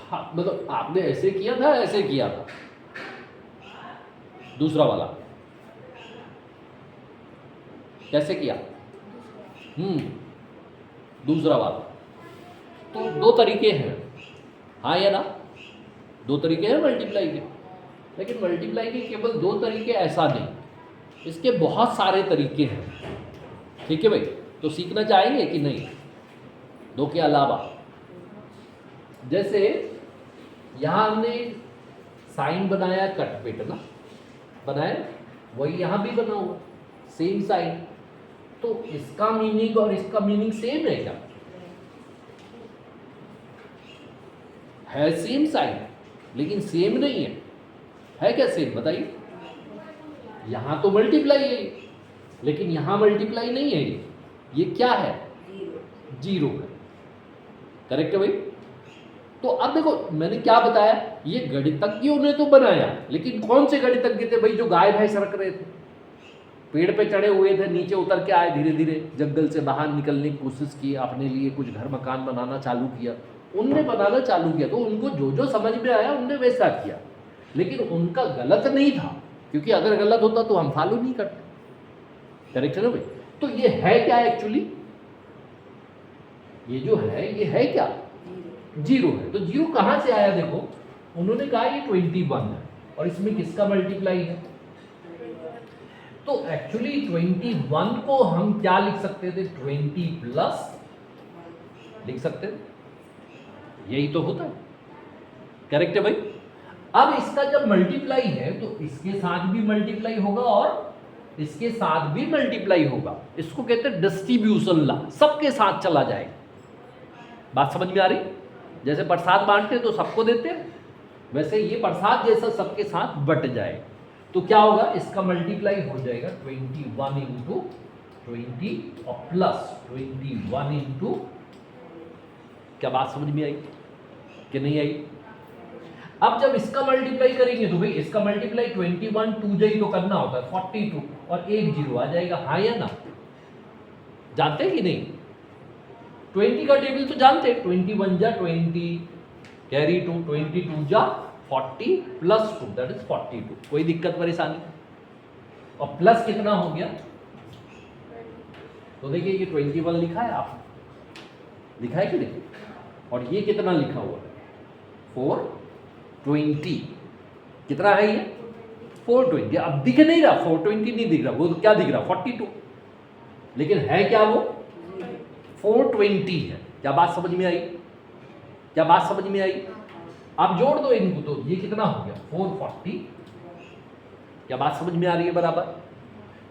हाँ, मतलब आपने ऐसे किया था, ऐसे किया था? दूसरा वाला कैसे किया? दूसरा वाला। तो 2 तरीके हैं, हाँ या ना? 2 तरीके हैं मल्टीप्लाई के। लेकिन मल्टीप्लाई के केवल 2 तरीके ऐसा नहीं, इसके बहुत सारे तरीके हैं। ठीक है भाई? तो सीखना चाहेंगे कि नहीं? 2 के अलावा जैसे यहाँ हमने साइन बनाया, कटपिट ना बनाया, वही यहाँ भी बना हुआ, सेम साइन। तो इसका मीनिंग और इसका मीनिंग सेम है क्या? है सेम साइन, लेकिन सेम नहीं है क्या सेम? बताइए। यहां तो मल्टीप्लाई है लेकिन यहां मल्टीप्लाई नहीं है, ये क्या है? जीरो है। करेक्ट है भाई? तो अब देखो मैंने क्या बताया, ये गणितज्ञों ने तो बनाया, लेकिन कौन से गणितज्ञ थे भाई? जो गाय भैंस रख रहे थे, पेड़ पे चढ़े हुए थे, नीचे उतर के आए, धीरे धीरे जंगल से बाहर निकलने की कोशिश की, अपने लिए कुछ घर मकान बनाना चालू किया, उनने बनाना चालू किया। तो उनको जो जो समझ में आया उनने वैसा किया, लेकिन उनका गलत नहीं था, क्योंकि अगर गलत होता तो हम फॉलो नहीं करते। करेक्ट है ना भाई? तो ये है क्या एक्चुअली? ये जो है ये है क्या? जीरो है। तो जीरो कहां से आया? देखो उन्होंने कहा ये 21 है और इसमें किसका मल्टीप्लाई है? तो एक्चुअली 21 को हम क्या लिख सकते थे? 20 प्लस लिख सकते थे, यही तो होता है। करेक्ट है भाई? अब इसका जब मल्टीप्लाई है तो इसके साथ भी मल्टीप्लाई होगा और इसके साथ भी मल्टीप्लाई होगा। इसको कहते हैं डिस्ट्रीब्यूशन लॉ, सबके साथ चला जाएगा। बात समझ में आ रही? जैसे प्रसाद बांटते हैं तो सबको देते हैं, वैसे ये प्रसाद जैसा सबके साथ बट जाए तो क्या होगा? इसका मल्टीप्लाई हो जाएगा 21 इंटू 20 और प्लस 21 इंटू, क्या बात समझ में आई कि नहीं आई? अब जब इसका मल्टीप्लाई करेंगे तो भाई इसका मल्टीप्लाई 21 2 जाई तो करना होता है 42 और एक जीरो आ जाएगा, हाँ या ना? जानते हैं कि नहीं? 20 का टेबल तो जानते हैं, 21 जा 20 कैरी 2, 22 जा 40 प्लस 2 दैट इज 42। कोई दिक्कत परेशानी? और प्लस कितना हो गया? तो देखिए ये 21 लिखा है, आप लिखा है कि नहीं? और ये कितना लिखा हुआ है? 420। कितना है ये? 420। अब दिख नहीं रहा, 420 नहीं दिख रहा, वो तो क्या दिख रहा? 42। लेकिन है क्या वो? 420 है। क्या बात समझ में आई? क्या बात समझ में आई? आप जोड़ दो इनको तो ये कितना हो गया? 440। क्या बात समझ में आ रही है बराबर?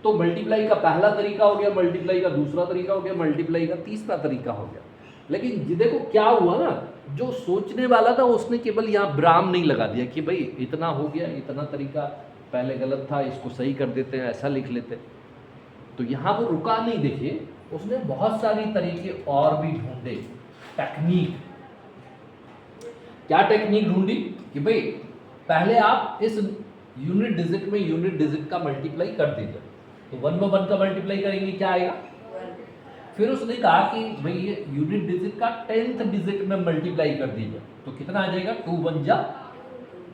तो मल्टीप्लाई का पहला तरीका हो गया, मल्टीप्लाई का दूसरा तरीका हो गया, मल्टीप्लाई का तीसरा तरीका हो गया। लेकिन देखो क्या हुआ ना, जो सोचने वाला था उसने केवल यहाँ ब्राम नहीं लगा दिया कि भाई इतना हो गया, इतना तरीका पहले गलत था, इसको सही कर देते हैं, ऐसा लिख लेते। तो यहाँ वो रुका नहीं, देखिए उसने बहुत सारी तरीके और भी ढूंढे, टेक्निक। क्या टेक्निक ढूंढी? कि भाई पहले आप इस यूनिट डिजिट में यूनिट डिजिट का मल्टीप्लाई कर दीजिए, तो 1 में 1 का मल्टीप्लाई करेंगे क्या आएगा? फिर उसने कहा कि भाई ये यूनिट डिजिट का 10th डिजिट में मल्टीप्लाई कर दीजिए, तो कितना आ जाएगा? 2 1 जा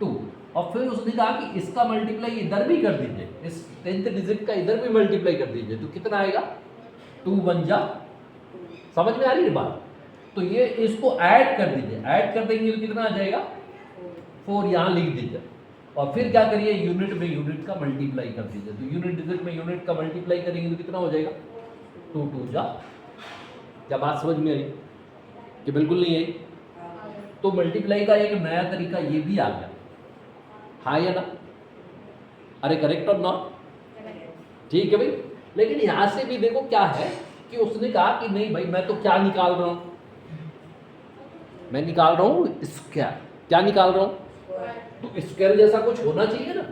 2। और फिर उसने कहा कि इसका मल्टीप्लाई इधर भी कर दीजिए, इस 10th डिजिट का इधर भी मल्टीप्लाई कर दीजिए, तो कितना आएगा? 2 1 जा। समझ में आ रही है बात? तो ये इसको ऐड कर दीजिए, ऐड कर देंगे तो कितना आ जाएगा? 4 यहाँ लिख दीजिए। और फिर क्या करिए? यूनिट में यूनिट का मल्टीप्लाई कर दीजिए, तो यूनिट डिजिट में यूनिट का मल्टीप्लाई करेंगे तो कितना हो जाएगा? 2 2 जा। क्या बात समझ में आई कि बिल्कुल नहीं आई? तो मल्टीप्लाई का एक नया तरीका ये भी आ गया, हाँ या ना? अरे करेक्ट और नॉट? ठीक है भाई। लेकिन यहां से भी देखो क्या है कि उसने कहा कि नहीं भाई मैं तो क्या निकाल रहा हूं? मैं निकाल रहा हूं स्क्वायर। क्या निकाल रहा हूं? तो स्क्वायर जैसा कुछ होना चाहिए ना,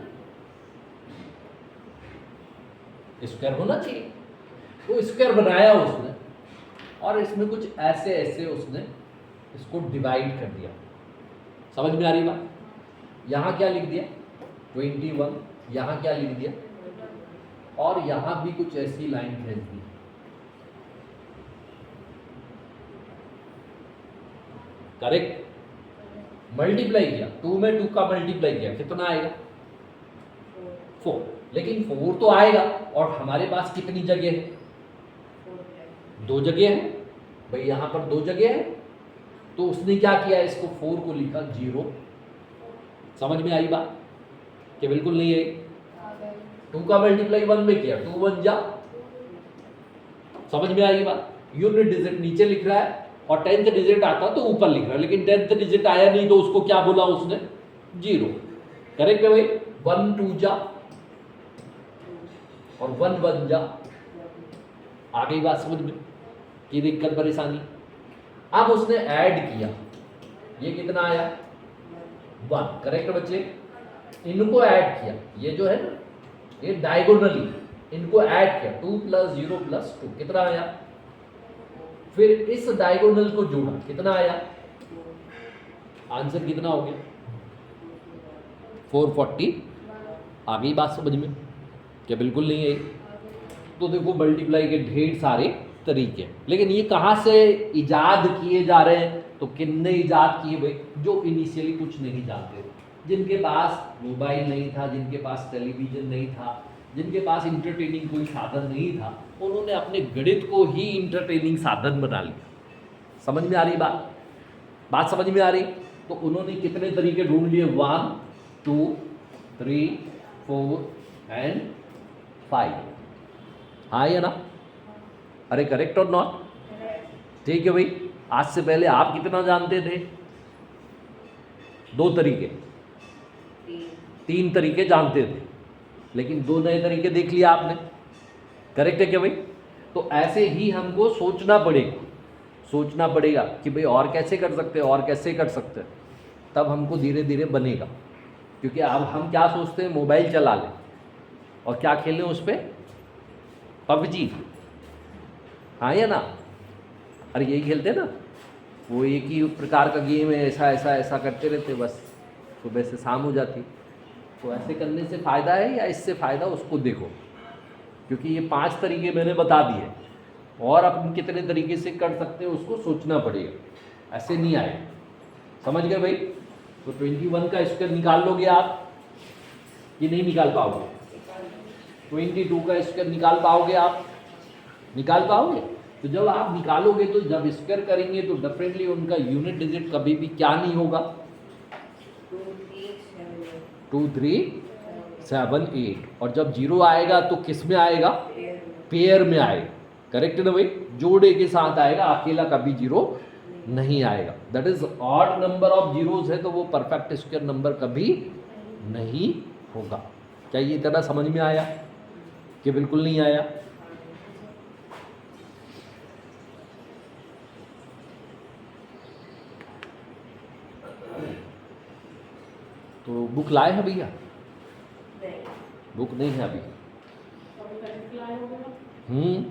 स्क्वायर होना चाहिए। तो स्क्वायर बनाया उसने और इसमें कुछ ऐसे ऐसे उसने इसको डिवाइड कर दिया। समझ में आ रही बात? यहाँ क्या लिख दिया? 21। यहाँ क्या लिख दिया? और यहाँ भी कुछ ऐसी लाइन खींच दी। करेक्ट? मल्टीप्लाई किया, 2 में 2 का मल्टीप्लाई किया, कितना आएगा? 4। लेकिन 4 तो आएगा और हमारे पास कितनी जगह है? 2 जगह है भाई, यहाँ पर 2 जगह है। तो उसने क्या किया? इसको 4 को लिखा 0। समझ में आई बात कि बिल्कुल नहीं आई? 2 का मल्टीप्लाई 1 में किया, 2 1 जा। समझ में आई बात? यूनिट डिजिट नीचे लिख रहा है और 10th डिजिट आता तो ऊपर लिख रहा है, लेकिन 10th डिजिट आया नहीं तो उसको क्या बोला उसने? 0। करेक्ट है भाई? 1 2 जा और 1 बन जा। आ गई बात समझ में? ये दिक्कत परेशानी। अब उसने ऐड किया, ये कितना आया 1, करेक्ट बच्चे? इनको ऐड किया, ये जो है ना ये डायगोनली इनको ऐड किया 2 + 0 + 2 कितना आया? फिर इस डायगोनल को जोड़ा, कितना आया? आंसर कितना हो गया? 440। आ गई बात समझ में? क्या बिल्कुल नहीं आई? तो देखो मल्टीप्लाई के ढेर सारे तरीके, लेकिन ये कहाँ से इजाद किए जा रहे हैं? तो किन्ने इजाद किए भाई? जो इनिशियली कुछ नहीं जानते थे, जिनके पास मोबाइल नहीं था, जिनके पास टेलीविज़न नहीं था, जिनके पास इंटरटेनिंग कोई साधन नहीं था, उन्होंने अपने गणित को ही इंटरटेनिंग साधन बना लिया। समझ में आ रही बात? बात समझ में आ रही? तो उन्होंने कितने तरीके ढूंढ लिए? 1 2 3 4 एंड 5। हाँ या ना? अरे करेक्ट और नॉट? ठीक है भाई। आज से पहले आप कितना जानते थे? 2 तरीके, 3 तरीके जानते थे, लेकिन 2 नए तरीके देख लिया आपने। करेक्ट है क्या भाई? तो ऐसे ही हमको सोचना पड़ेगा, सोचना पड़ेगा कि भाई और कैसे कर सकते हैं, और कैसे कर सकते हैं, तब हमको धीरे धीरे बनेगा। क्योंकि अब हम क्या सोचते हैं, मोबाइल चला लें और क्या खेलें उस पर, पबजी। हाँ या ना? अरे यही खेलते ना, वो एक ही प्रकार का गेम है, ऐसा ऐसा ऐसा करते रहते, बस सुबह से शाम हो जाती। तो ऐसे करने से फ़ायदा है या इससे फ़ायदा, उसको देखो। क्योंकि ये 5 तरीके मैंने बता दिए, और अपन कितने तरीके से कर सकते हैं उसको सोचना पड़ेगा, ऐसे नहीं आए। समझ गए भाई? तो 21 का स्क्वायर निकाल लोगे आप कि नहीं निकाल पाओगे? 22 का स्क्वायर निकाल पाओगे आप? निकाल पाओगे? तो जब आप निकालोगे, तो जब स्क्वायर करेंगे तो डेफिनेटली उनका यूनिट डिजिट कभी भी क्या नहीं होगा? 2 3 7 8। और जब 0 आएगा तो किस में आएगा? पेयर में आएगा। करेक्ट है ना भाई? जोड़े के साथ आएगा, अकेला कभी 0 नहीं आएगा। That is odd number of zeros है, तो वो परफेक्ट स्क्वायर नंबर कभी नहीं होगा। क्या ये इतना समझ में आया कि बिल्कुल नहीं आया? तो बुक लाए हैं भैया? बुक नहीं है अभी?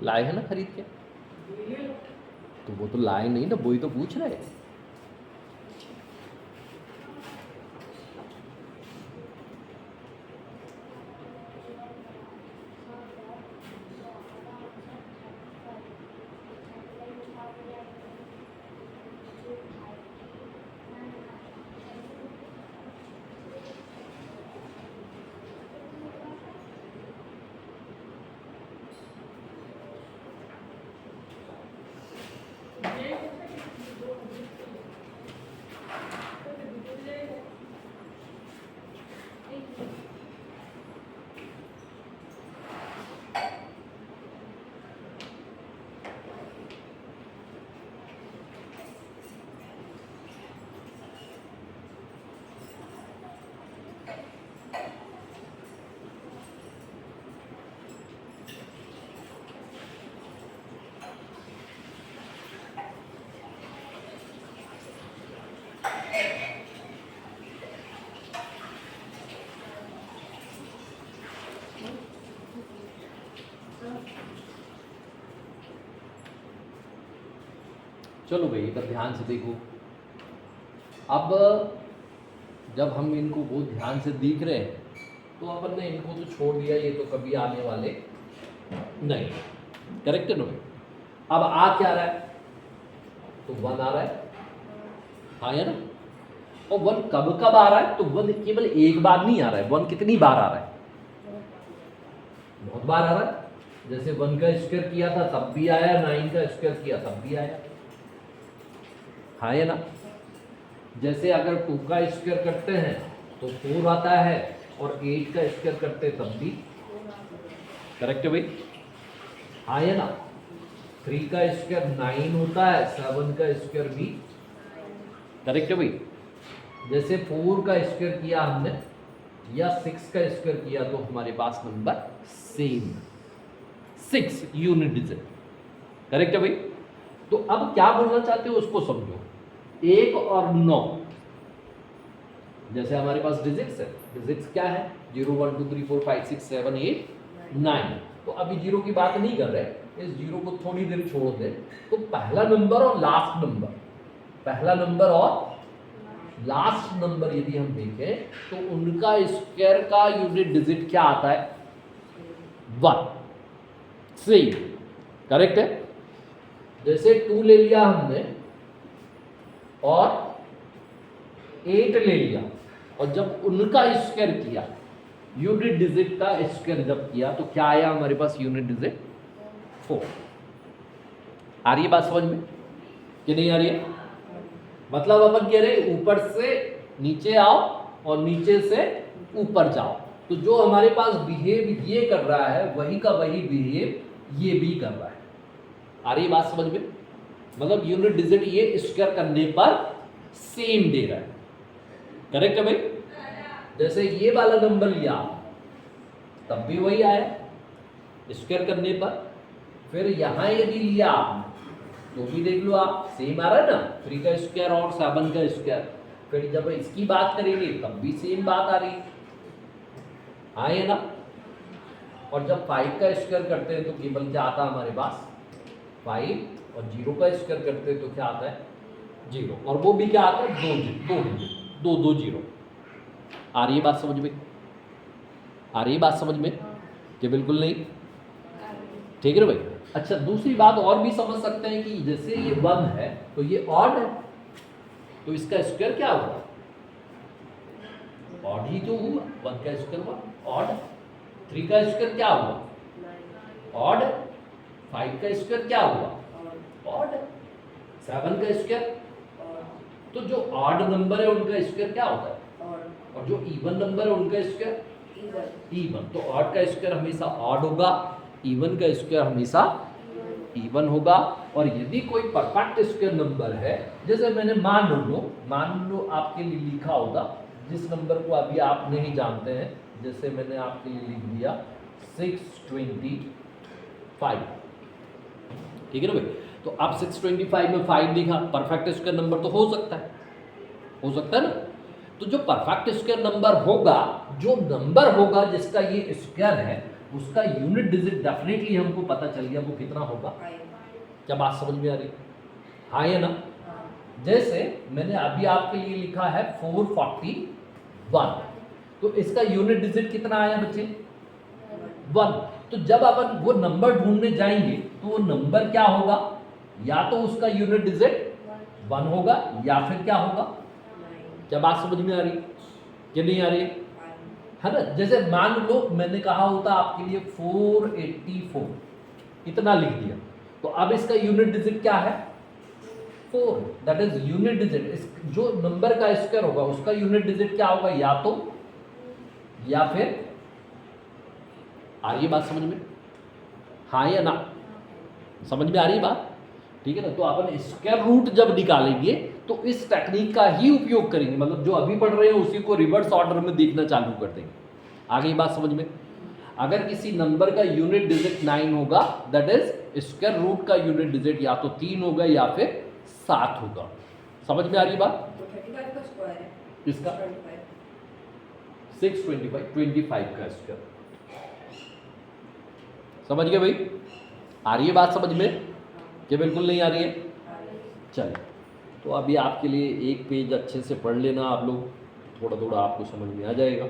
लाए हैं ना खरीद के? तो वो तो लाए नहीं ना, वही तो पूछ रहे हैं। चलो भाई इधर ध्यान से देखो। अब जब हम इनको बहुत ध्यान से देख रहे हैं, तो अपन ने इनको तो छोड़ दिया, ये तो कभी आने वाले नहीं। करेक्ट है ना भाई? अब आ क्या रहा है? तो 1 आ रहा है। हाँ या ना? और 1 कब कब आ रहा है? तो 1 केवल एक बार नहीं आ रहा है। 1 कितनी बार आ रहा है? बहुत बार आ रहा है। जैसे 1 का स्क्वायर किया था तब भी आया, 9 का स्क्वायर किया तब भी आया। हाँ या ना? जैसे अगर 2 का स्क्वायर करते हैं तो 4 आता है, और 8 का स्क्वायर करते तब भी। करेक्ट है भाई? हाँ या ना? 3 का स्क्वायर 9 होता है, 7 का स्क्वायर भी। करेक्ट है भाई? जैसे 4 का स्क्वायर किया हमने या 6 का स्क्वायर किया, तो हमारे पास number same. 6 unit digit. Correct है भाई? तो अब क्या बोलना चाहते हो उसको समझो। 1 और 9, जैसे हमारे पास डिजिट्स है, डिजिट्स क्या है? 0 1 2 3 4 5 6 7 8 9। तो अभी जीरो की बात नहीं कर रहे, इस जीरो को थोड़ी देर छोड़ दे। तो पहला नंबर और लास्ट नंबर, पहला नंबर और लास्ट नंबर यदि हम देखें तो उनका स्क्वायर का यूनिट डिजिट क्या आता है? 1। सेम, करेक्ट है? जैसे 2 ले लिया हमने और 8 ले लिया, और जब उनका स्क्वायर किया, यूनिट डिजिट का स्क्वायर जब किया, तो क्या आया हमारे पास? Unit digit 4। आ रही है बात समझ में कि नहीं आ रही है? मतलब अपन कह रहे ऊपर से नीचे आओ और नीचे से ऊपर जाओ, तो जो हमारे पास बिहेव ये कर रहा है वही का वही बिहेव ये भी कर रहा है। आ रही है बात समझ में? मतलब यूनिट डिजिट ये स्क्वायर करने पर सेम दे रहा है। करेक्ट है भाई? जैसे ये वाला नंबर लिया तब भी वही आया स्क्वायर करने पर, फिर यहां यदि लिया तो भी देख लो आप, सेम आ रहा है ना, 3 का स्क्वायर और 7 का स्क्वायर। फिर जब इसकी बात करेंगे तब भी सेम बात आ रही है ना। और जब 5 का स्क्वायर करते हैं तो केवल क्या आता है हमारे पास? 5, और 0 का स्क्वायर करते हैं तो क्या आता है? 0, और वो भी क्या आता है? 2 0। आ रही है बात समझ में? आ रही है बात समझ में कि बिल्कुल नहीं? ठीक है ना भाई? अच्छा, दूसरी बात और भी समझ सकते हैं कि जैसे ये 1 है तो ये ऑड है, तो इसका स्क्वायर क्या हुआ? ऑड ही तो हुआ, 1 का स्क्वायर हुआ ऑड। 3 का स्क्वायर क्या हुआ? ऑड। 5 का स्क्वायर क्या हुआ? ऑड। 7 का स्क्वायर। तो जो ऑड नंबर है उनका स्क्वायर क्या होता है? और जो इवन नंबर है उनका स्क्वायर इवन। तो ऑड का स्क्वायर हमेशा ऑड होगा, इवन का स्क्वायर हमेशा इवन होगा। और यदि कोई परफेक्ट स्क्वायर नंबर है, जैसे मैंने मान लो आपके लिए लिखा होगा, जिस नंबर को अभी आप नहीं जानते हैं, जैसे मैंने आपके लिए लिख दिया 625। ठीक है ना भाई? तो आप 625 में 5 लिखा, परफेक्ट स्क्वायर नंबर तो हो सकता है ना। तो जो परफेक्ट स्क्वायर नंबर होगा, जो नंबर होगा जिसका ये स्क्वायर है, उसका यूनिट डिजिट डेफिनेटली हमको पता चल गया वो कितना होगा। क्या बात समझ में आ रही? हाँ या ना? जैसे मैंने अभी आपके लिए लिखा है 441, तो इसका यूनिट डिजिट कितना आया बच्चे? 1। तो जब अपन वो नंबर ढूंढने जाएंगे तो वो नंबर क्या होगा? या तो उसका यूनिट डिजिट 1 होगा, या फिर क्या होगा? क्या बात समझ में आ रही कि नहीं आ रही है ना? जैसे मान लो मैंने कहा होता आपके लिए 484, इतना लिख दिया, तो अब इसका यूनिट डिजिट क्या है? 4, दैट इज यूनिट डिजिट। जो नंबर का स्क्वायर होगा उसका यूनिट डिजिट क्या होगा? या तो या फिर। आ रही है बात समझ में? हाँ या ना? समझ में आ रही है बात? ठीक है ना? तो अपन स्क्वायर रूट जब निकालेंगे तो इस टेक्निक का ही उपयोग करेंगे, मतलब जो अभी पढ़ रहे हैं उसी को रिवर्स ऑर्डर में देखना चालू कर देंगे। आ गई बात समझ में? अगर किसी नंबर का यूनिट डिजिट 9 होगा, दैट इज स्क्वायर रूट का यूनिट डिजिट या तो 3 होगा या फिर 7 होगा। समझ में आ रही बात? 35 का स्क्वायर है किसका? 625, 25 का स्क्वायर। समझ गए भाई? आ रही है बात समझ में कि बिल्कुल नहीं आ रही है? चलिए, तो अभी आपके लिए एक पेज अच्छे से पढ़ लेना आप लोग, थोड़ा थोड़ा आपको समझ में आ जाएगा।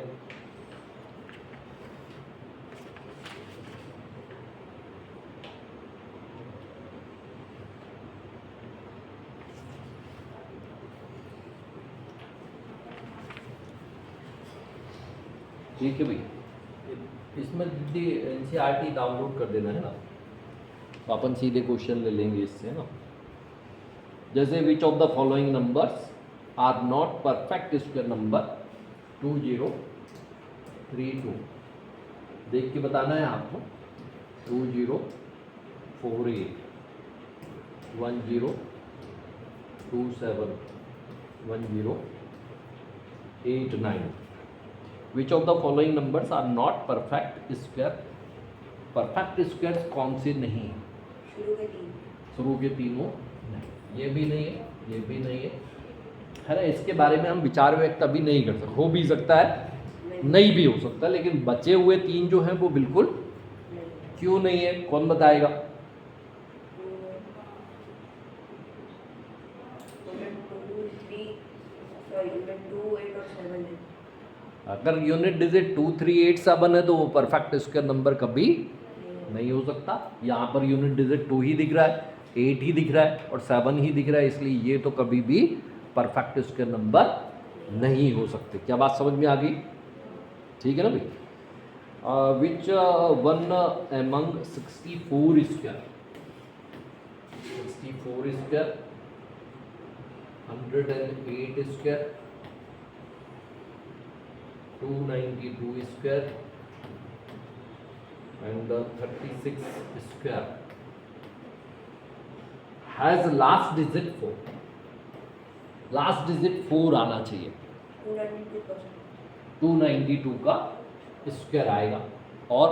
ठीक है भाई? इसमें NCERT डाउनलोड कर देना है ना, तो अपन सीधे क्वेश्चन ले लेंगे इससे ना। जैसे which of the following numbers are not perfect square number? 2032, देख के बताना है आपको। 2048, 1027, 1089। Which of the following numbers are not perfect square perfect squares कौन से नहीं है? शुरू के 3 शुरू के तीनों नहीं, ये भी नहीं है, ये भी नहीं है ना। इसके बारे में हम विचार व्यक्त अभी नहीं कर सकते, हो भी सकता है नहीं भी हो सकता, लेकिन बचे हुए 3 जो हैं वो बिल्कुल क्यों नहीं है, कौन बताएगा? अगर यूनिट डिजिट 2, 3, 8, 7 है तो वो परफेक्ट स्क्वायर नंबर कभी नहीं हो सकता। यहाँ पर यूनिट डिजिट 2 ही दिख रहा है, 8 ही दिख रहा है और 7 ही दिख रहा है, इसलिए ये तो कभी भी परफेक्ट स्क्वायर नंबर नहीं हो सकते। क्या बात समझ में आ गई? ठीक है ना भाई? Which one among 64 square, 64 square, 108 square, 292 square and 36 square has last digit 4. Last digit 4 आना चाहिए। 292 का स्क्वायर आएगा और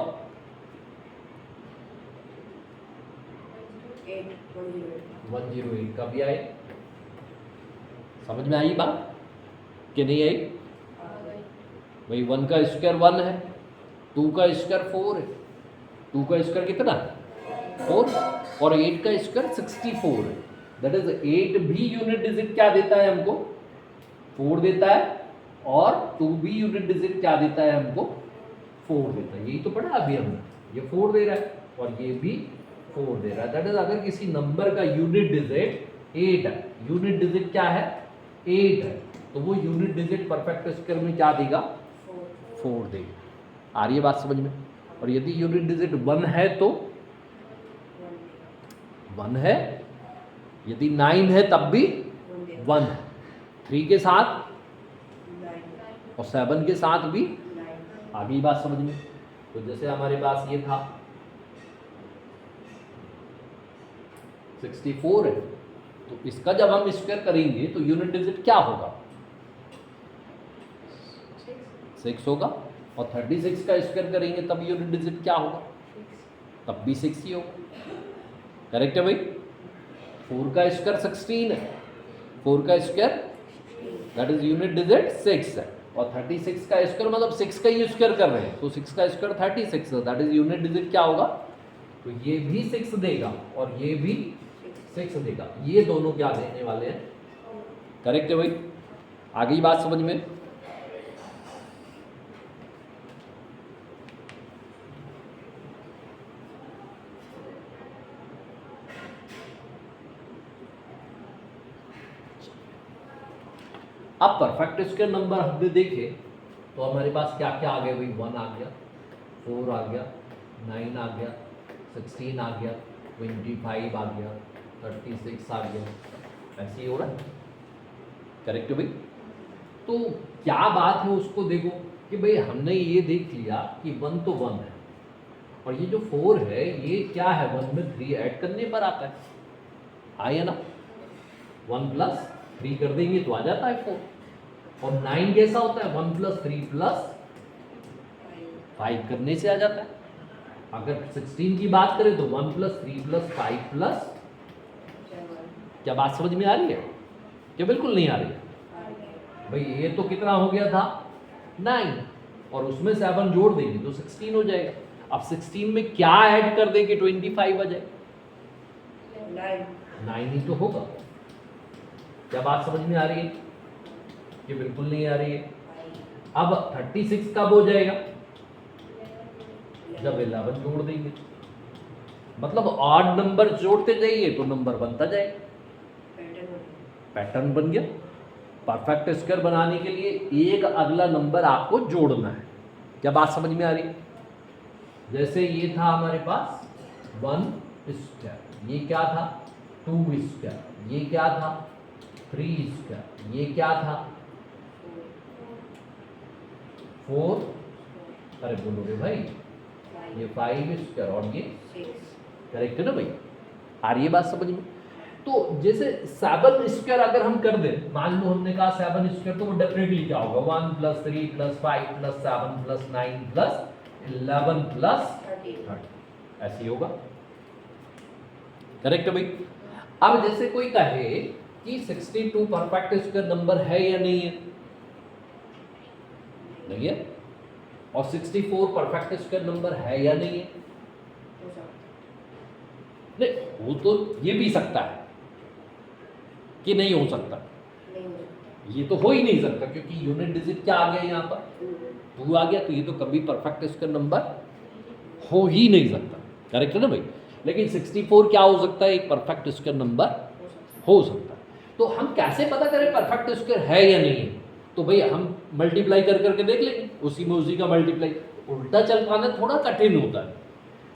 108 का भी आए। समझ में आई बात कि नहीं आई? भाई 1 का स्क्वायर 1 है, 2 का स्क्वायर 4 है, 2 का स्क्वायर कितना 4 और 8 का स्क्वायर 64 है। दैट इज 8 भी यूनिट डिजिट क्या देता है हमको 4 देता है और 2 भी यूनिट डिजिट क्या देता है हमको 4 देता है। यही तो पढ़ा अभी हमने, ये 4 दे रहा है और ये भी 4 दे रहा है। दैट इज अगर किसी नंबर का यूनिट डिजिट 8 है, यूनिट डिजिट क्या है 8 है, तो वो यूनिट डिजिट परफेक्ट स्क्वायर में क्या देगा 4 देगा। आ रही है बात समझ में? और यदि यूनिट डिजिट 1 है तो 1 है, यदि 9 है तब भी 1 है, 3 के साथ और 7 के साथ भी आ गई बात समझ में? तो जैसे हमारे पास ये था 64 है, तो इसका जब हम स्क्वायर करेंगे तो यूनिट डिजिट क्या होगा 6 होगा और 36 का स्क्वायर करेंगे तब यूनिट डिजिट क्या होगा तब भी 6 ही होगा। करेक्ट है भाई? 4 का स्क्वायर 16 है, 4 का square that is unit digit 6 है और 36 का स्क्वायर मतलब 6 का ही स्क्वायर कर रहे हैं, तो 6 का स्क्वायर 36 है, दैट इज यूनिट डिजिट क्या होगा, तो ये भी 6 देगा और ये भी 6 देगा। ये दोनों क्या देने वाले हैं? करेक्ट है भाई? आ गई बात समझ में? अब परफेक्ट स्क्वायर नंबर हमने देखे तो हमारे पास क्या क्या आ गया भाई? 1 आ गया, 4 आ गया, 9 आ गया, 16 आ गया, 25 आ गया, 36 आ गया, ऐसे ही हो रहा है। करेक्ट है भाई? तो क्या बात है उसको देखो कि भाई हमने ये देख लिया कि 1 तो 1 है और ये जो 4 है ये क्या है 1 में 3 ऐड करने पर आता है, आया ना? 1 + 3 कर देंगे तो आ जाता है 4 और 9 कैसा होता है 1 + 3 + 5 करने से आ जाता है। अगर 16 की बात करें तो 1 + 3 + 5 + क्या बात समझ में आ रही है? क्या बिल्कुल नहीं आ रही है? भाई ये तो कितना हो गया था 9 और उसमें 7 जोड़ देंगे तो 16 हो जाएगा। अब 16 में क्या ऐड कर देंगे 25 आ जाए, 9 ही तो होगा। क्या बात समझ में आ रही है? ये बिल्कुल नहीं आ रही है। अब 36 कब हो जाएगा जब 11 जोड़ देंगे, मतलब ऑड नंबर जोड़ते जाइए तो नंबर बनता जाएगा। पैटर्न बन गया। परफेक्ट स्क्वायर बनाने के लिए एक अगला नंबर आपको जोड़ना है। क्या बात समझ में आ रही? जैसे ये था हमारे पास 1 स्क्वायर, ये क्या था 2 स्क्वायर, ये क्या था 3 स्क्वायर, ये क्या था 4, अरे बोलो रे भाई ये 5 स्क्वायर और ये 6। करेक्ट है ना भाई? आ रही है बात समझ में? तो जैसे 7 स्क्वायर अगर हम कर दें, मान लो हमने कहा 7 स्क्वायर, तो वो डेफिनेटली क्या होगा 1 + 3 + 5 + 7 + 9 + 11 + 30। ऐसे ही होगा। करेक्ट है भाई। अब जैसे कोई कहे कि 62 परफेक्ट स्क्वायर नंबर है या नहीं है, नहीं है, और 64 परफेक्ट स्क्वायर नंबर है या नहीं है, हो सकता नहीं, वो तो ये भी सकता है कि नहीं हो सकता, नहीं हो सकता ये तो हो ही नहीं सकता क्योंकि यूनिट डिजिट क्या आ गया यहाँ पर, 2 आ गया, तो ये तो कभी परफेक्ट स्क्वायर नंबर हो ही नहीं सकता। करेक्ट है ना भाई। लेकिन 64 क्या हो सकता है, एक परफेक्ट स्क्वायर नंबर हो सकता हो सकता है। तो हम कैसे पता करें परफेक्ट स्क्वायर है या नहीं है, तो भाई हम मल्टीप्लाई कर करके देख लेंगे, उसी में उसी का मल्टीप्लाई। उल्टा चल पाना थोड़ा कठिन होता है,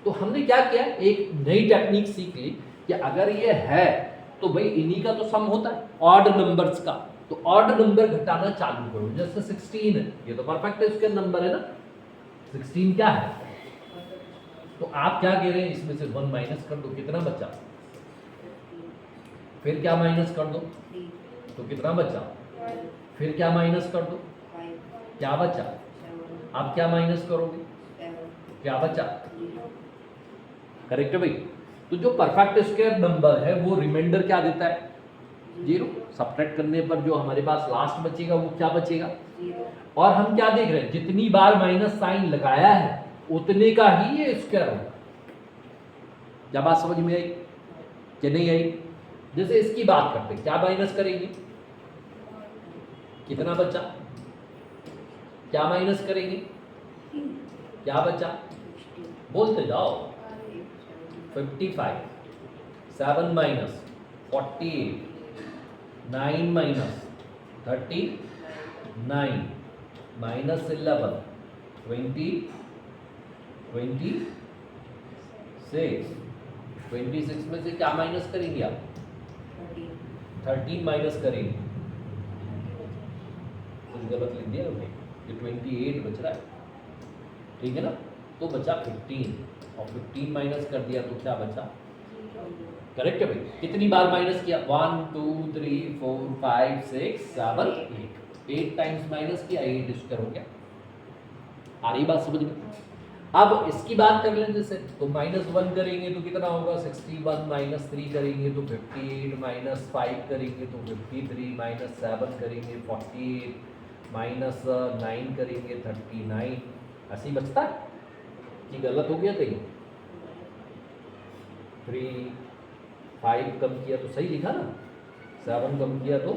तो हमने क्या किया, एक नई टेक्निक सीख ली कि अगर ये है तो भाई इन्हीं का तो सम होता है ऑड नंबर्स का, तो ऑड नंबर घटाना चालू करो। जैसे 16 है, ये तो परफेक्ट स्क्वायर नंबर है ना, 16 क्या है, तो आप क्या कह रहे हैं, इसमें से 1 माइनस कर दो, कितना बचा, फिर क्या माइनस कर दो, तो कितना बचा, फिर क्या माइनस कर दो, क्या बचा, आप क्या माइनस करोगे, क्या बचा। करेक्ट है भाई। तो जो परफेक्ट स्क्वायर नंबर है वो रिमाइंडर क्या देता है, 0। सब्ट्रैक्ट करने पर जो हमारे पास लास्ट बचेगा वो क्या बचेगा, और हम क्या देख रहे हैं, जितनी बार माइनस साइन लगाया है उतने का ही ये स्क्वायर होगा। क्या बात समझ में आई कि नहीं आई। जैसे इसकी बात करते हैं, क्या माइनस करेंगे, कितना बचा, क्या माइनस करेंगे, क्या बचा, बोलते जाओ, 55, 7 माइनस 48, 9 माइनस 39, माइनस 11, 20, 26 में से क्या माइनस करेंगे आप, 13 माइनस करेंगे, कुछ गलत लिख दिया हमने, ये 28 बच रहा है, ठीक है ना, तो बचा 15, और 15 माइनस कर दिया तो क्या बचा, करेक्ट है भाई। कितनी बार माइनस किया, 1 2 3 4 5 6 7 8 टाइम्स माइनस किया, 8 स्क्वायर हो गया। आ रही बात समझ में। अब इसकी बात कर लें जैसे, तो -1 करेंगे तो कितना होगा, 61, -3 करेंगे तो 58, -5 करेंगे तो 53, -7 करेंगे 48, -9 करेंगे 39, ऐसे ही बचता है कि गलत हो गया कहीं, 3 5 कम किया तो सही लिखा ना, 7 कम किया तो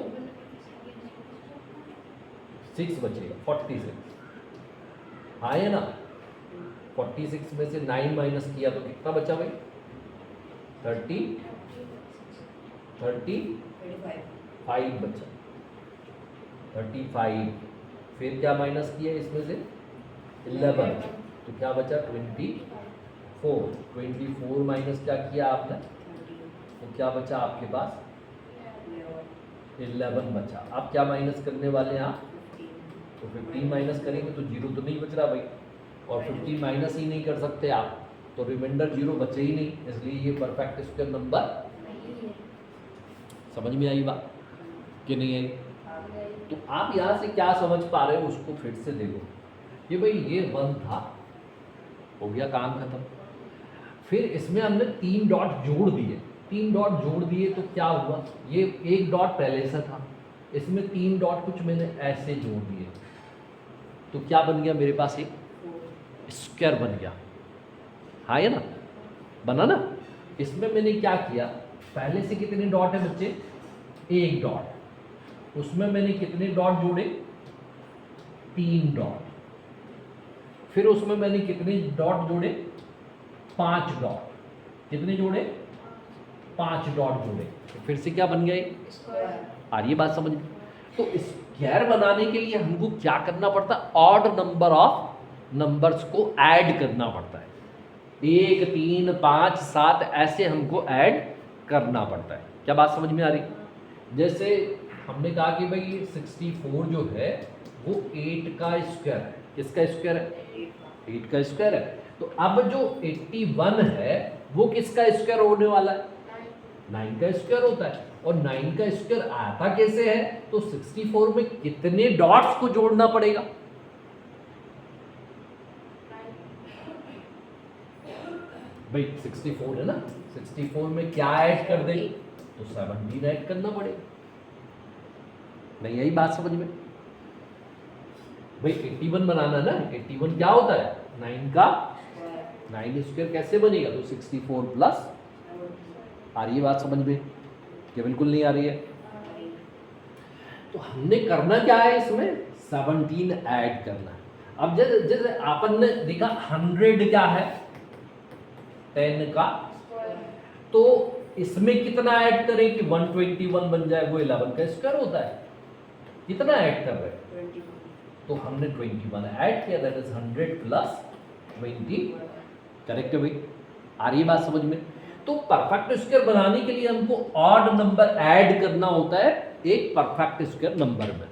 6 बचेगा, 46, हाँ है ना। 46 में से 9 माइनस किया तो कितना बचा भाई, 35 बचा, 35, फिर क्या माइनस किया इसमें से 11, तो क्या बचा 24 माइनस क्या किया आपने, तो क्या बचा आपके पास 11 बचा। आप क्या माइनस करने वाले हैं आप, तो 15 माइनस करेंगे तो 0 तो नहीं बच रहा भाई, और 15 माइनस ही नहीं कर सकते आप, तो रिमाइंडर 0 बचे ही नहीं, इसलिए ये परफेक्ट स्क्वायर नंबर। समझ में आई बात कि नहीं आई। तो आप यहाँ से क्या समझ पा रहे हो उसको फिर से देखो, ये भाई ये 1 था, हो गया काम खत्म। फिर इसमें हमने 3 डॉट जोड़ दिए, 3 डॉट जोड़ दिए तो क्या हुआ, ये 1 डॉट पहले से था, इसमें 3 डॉट कुछ मैंने ऐसे जोड़ दिए, तो क्या बन गया मेरे पास, एक स्क्वायर बन गया, हाँ है ना, बना ना। इसमें मैंने क्या किया, पहले से कितने डॉट है बच्चे, 1 डॉट, उसमें मैंने कितने डॉट जोड़े, 3 डॉट, फिर उसमें मैंने कितने डॉट जोड़े, 5 डॉट, कितने जोड़े, 5 डॉट जोड़े, तो फिर से क्या बन गया ये, आ रही है बात समझ में। तो स्क्वायर बनाने के लिए हमको क्या करना पड़ता है, ऑड नंबर ऑफ नंबर्स को ऐड करना पड़ता है, 1 3 5 7 ऐसे हमको ऐड करना पड़ता है। क्या बात समझ में आ रही। जैसे हमने कहा कि भाई 64 जो है वो 8 का स्क्वायर है, किसका स्क्वायर है, 8 का स्क्वायर है। तो अब जो 81 है वो किसका स्क्वायर होने वाला है, 9 का स्क्वायर होता है, और 9 का स्क्वायर आता कैसे है, तो 64 में कितने डॉट्स को जोड़ना पड़ेगा, भाई 64 है ना, 64 में क्या ऐड कर दें, तो 17 ऐड करना पड़ेगा। नहीं यही बात समझ में भाई। 81 बनाना है ना, 81 क्या होता है 9 का 9 स्क्वायर कैसे बनेगा, तो 64 प्लस, आ रही है बात समझ में क्या बिल्कुल नहीं आ रही है। तो हमने करना क्या है इसमें 17 ऐड करना है। अब जैसे जैसे आपन ने देखा 100 क्या है 10 का, तो इसमें कितना ऐड करें कि 121 बन जाए, वो 11 का स्क्वायर होता है। कितना ऐड कर रहे हैं, 21 तो हमने 21 ऐड किया, दैट इज 100 प्लस 20। करेक्ट है भाई, आ रही है बात समझ में। तो परफेक्ट स्क्वायर बनाने के लिए हमको ऑड नंबर ऐड करना होता है एक परफेक्ट स्क्वायर नंबर में।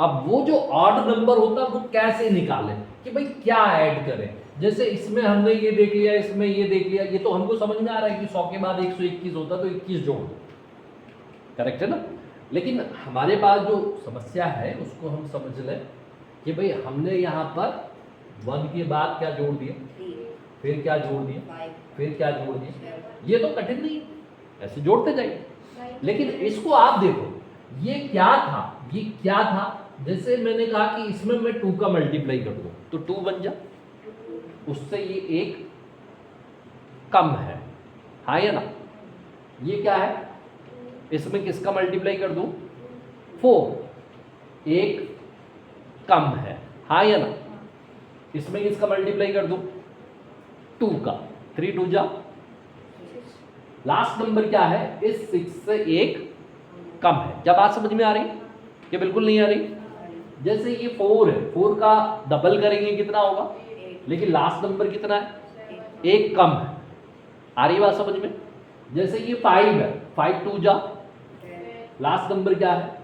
अब वो जो ऑड नंबर होता है वो कैसे निकालें कि भाई क्या ऐड करें। जैसे इसमें हमने ये देख लिया, इसमें ये देख लिया, ये तो हमको समझ में आ रहा है कि 100 के बाद 121 होता तो 21 जोड़ दो, करेक्ट है ना। लेकिन हमारे पास जो समस्या है उसको हम समझ लें कि भाई हमने यहाँ पर 1 के बाद क्या जोड़ दिया, 3 फिर क्या जोड़ दिया, 5 फिर क्या जोड़ दिया। 7 ये तो कठिन नहीं है, ऐसे जोड़ते जाइए। लेकिन इसको आप देखो, ये क्या था, ये क्या था। जैसे मैंने कहा कि इसमें मैं 2 का मल्टीप्लाई कर दूं तो 2 बन जा, उससे ये एक कम है, हाँ या ना। ये क्या है, इसमें किसका मल्टीप्लाई कर दूं 4, एक कम है, हाँ या ना। इसमें किसका मल्टीप्लाई कर दूं 2 का, 3 2 जा, लास्ट नंबर क्या है इस 6 से एक कम है। क्या बात समझ में आ रही, ये बिल्कुल नहीं आ रही। जैसे ये 4 है, 4 का डबल करेंगे कितना होगा, लेकिन लास्ट नंबर कितना है, एक कम है, आ रही बात समझ में। जैसे ये 5 है, 5 2 जा, लास्ट नंबर क्या है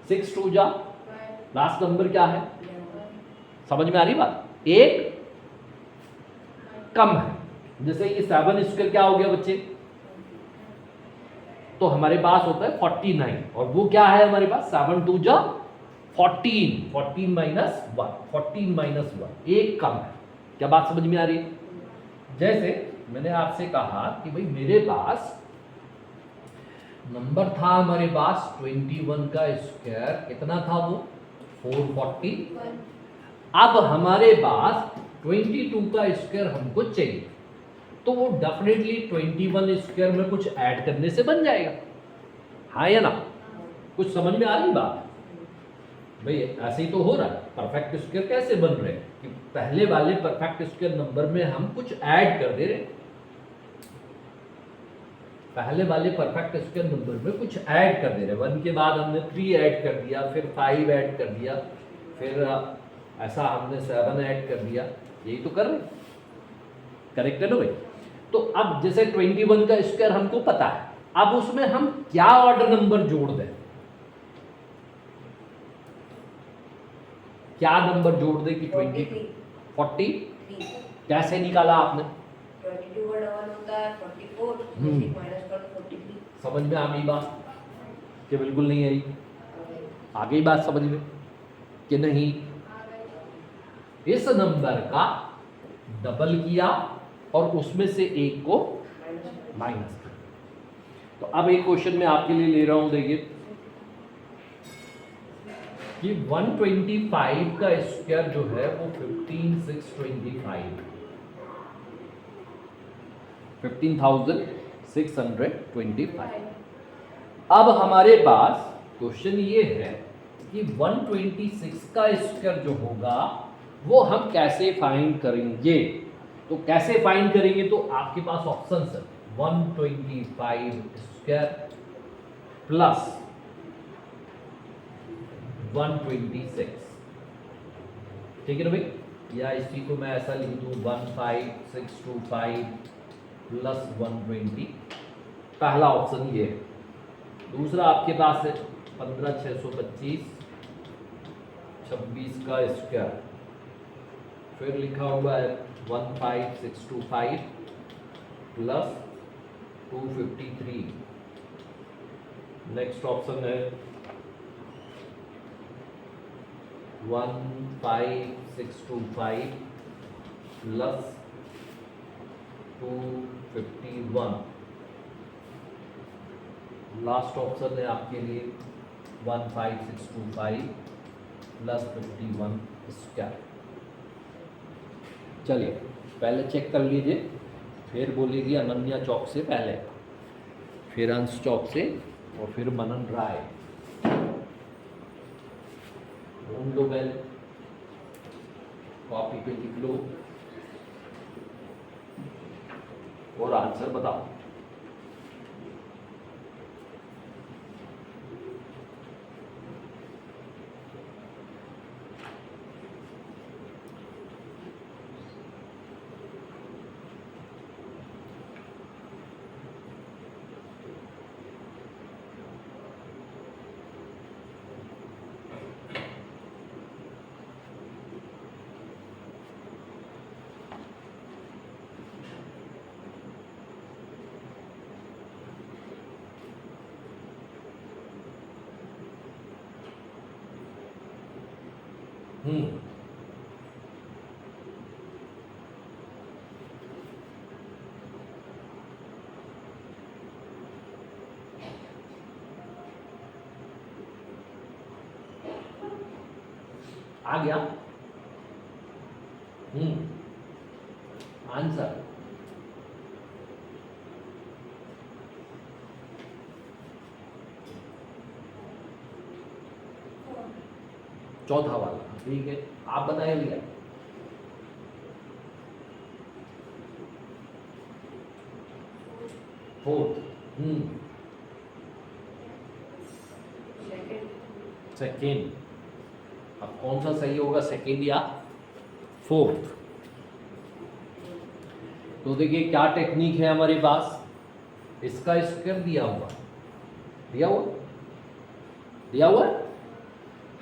6 2 जा, लास्ट नंबर क्या है, समझ में आ रही बात, एक कम है। जैसे ये 7 स्क्वायर क्या हो गया बच्चे, तो हमारे पास होता है 49, और वो क्या है हमारे पास 7 2 जा 14, 14 माइनस 1, 14 माइनस 1, एक कम है। क्या बात समझ में आ रही है। जैसे मैंने आपसे कहा कि भाई मेरे पास नंबर था हमारे पास 21 का स्क्वायर, कितना था वो 440। अब हमारे पास 22 का स्क्वायर हमको चाहिए, तो वो डेफिनेटली 21 स्क्वायर में कुछ ऐड करने से बन जाएगा, हाँ या ना। कुछ समझ में आ रही बात भाई, ऐसे ही तो हो रहा है। परफेक्ट स्क्वायर कैसे बन रहे हैं कि पहले वाले परफेक्ट स्क्वायर नंबर में हम कुछ ऐड कर दे रहे, पहले वाले परफेक्ट स्क्वायर नंबर में कुछ ऐड कर दे रहे। 1 के बाद हमने 3 ऐड कर दिया, फिर 5 ऐड कर दिया, फिर ऐसा हमने 7 ऐड कर दिया, यही तो कर रहे, करेक्ट है ना भाई। तो अब जैसे 21 का स्क्वायर हमको पता है, अब उसमें हम क्या ऑर्डर नंबर जोड़ दें, क्या नंबर जोड़ दें कि 40 कैसे निकाला आपने, 22 का डबल होता है 44, माइनस कर 43। समझ में आ गई बात कि बिल्कुल नहीं आई, आ गई बात समझ में कि नहीं। इस नंबर का डबल किया और उसमें से एक को माइनस किया। तो अब एक क्वेश्चन मैं आपके लिए ले रहा हूं, देखिए कि 125 का स्क्वायर जो है वो 15,625। अब हमारे पास क्वेश्चन ये है कि 126 का स्क्वायर जो होगा वो हम कैसे फाइंड करेंगे। तो कैसे फाइंड करेंगे, तो आपके पास ऑप्शन है 125 स्क्वायर प्लस 126, ठीक है ना भाई। या इसी को मैं ऐसा लिख दूं 15625 प्लस 120, पहला ऑप्शन ये है। दूसरा आपके पास है 15625 26 का स्क्वायर, फिर लिखा हुआ है 15625 प्लस 253। नेक्स्ट ऑप्शन है 15625 प्लस 251। लास्ट ऑप्शन है आपके लिए 15625 प्लस 51 स्क्वायर। चलिए पहले चेक कर लीजिए, फिर बोलेगी अनन्या चौक से पहले, फिर अंश चौक से, और फिर मनन राय। ढूंढ लो पहले, कॉपी पे लिख लो और आंसर बताओ। आ गया आंसर। चौथा वाला, ठीक है, आप बताइए भैया। फोर्थ। सेकेंड। अब कौन सा सही होगा, सेकेंड या फोर्थ? तो देखिए क्या टेक्निक है हमारे पास, इसका स्क्वायर दिया हुआ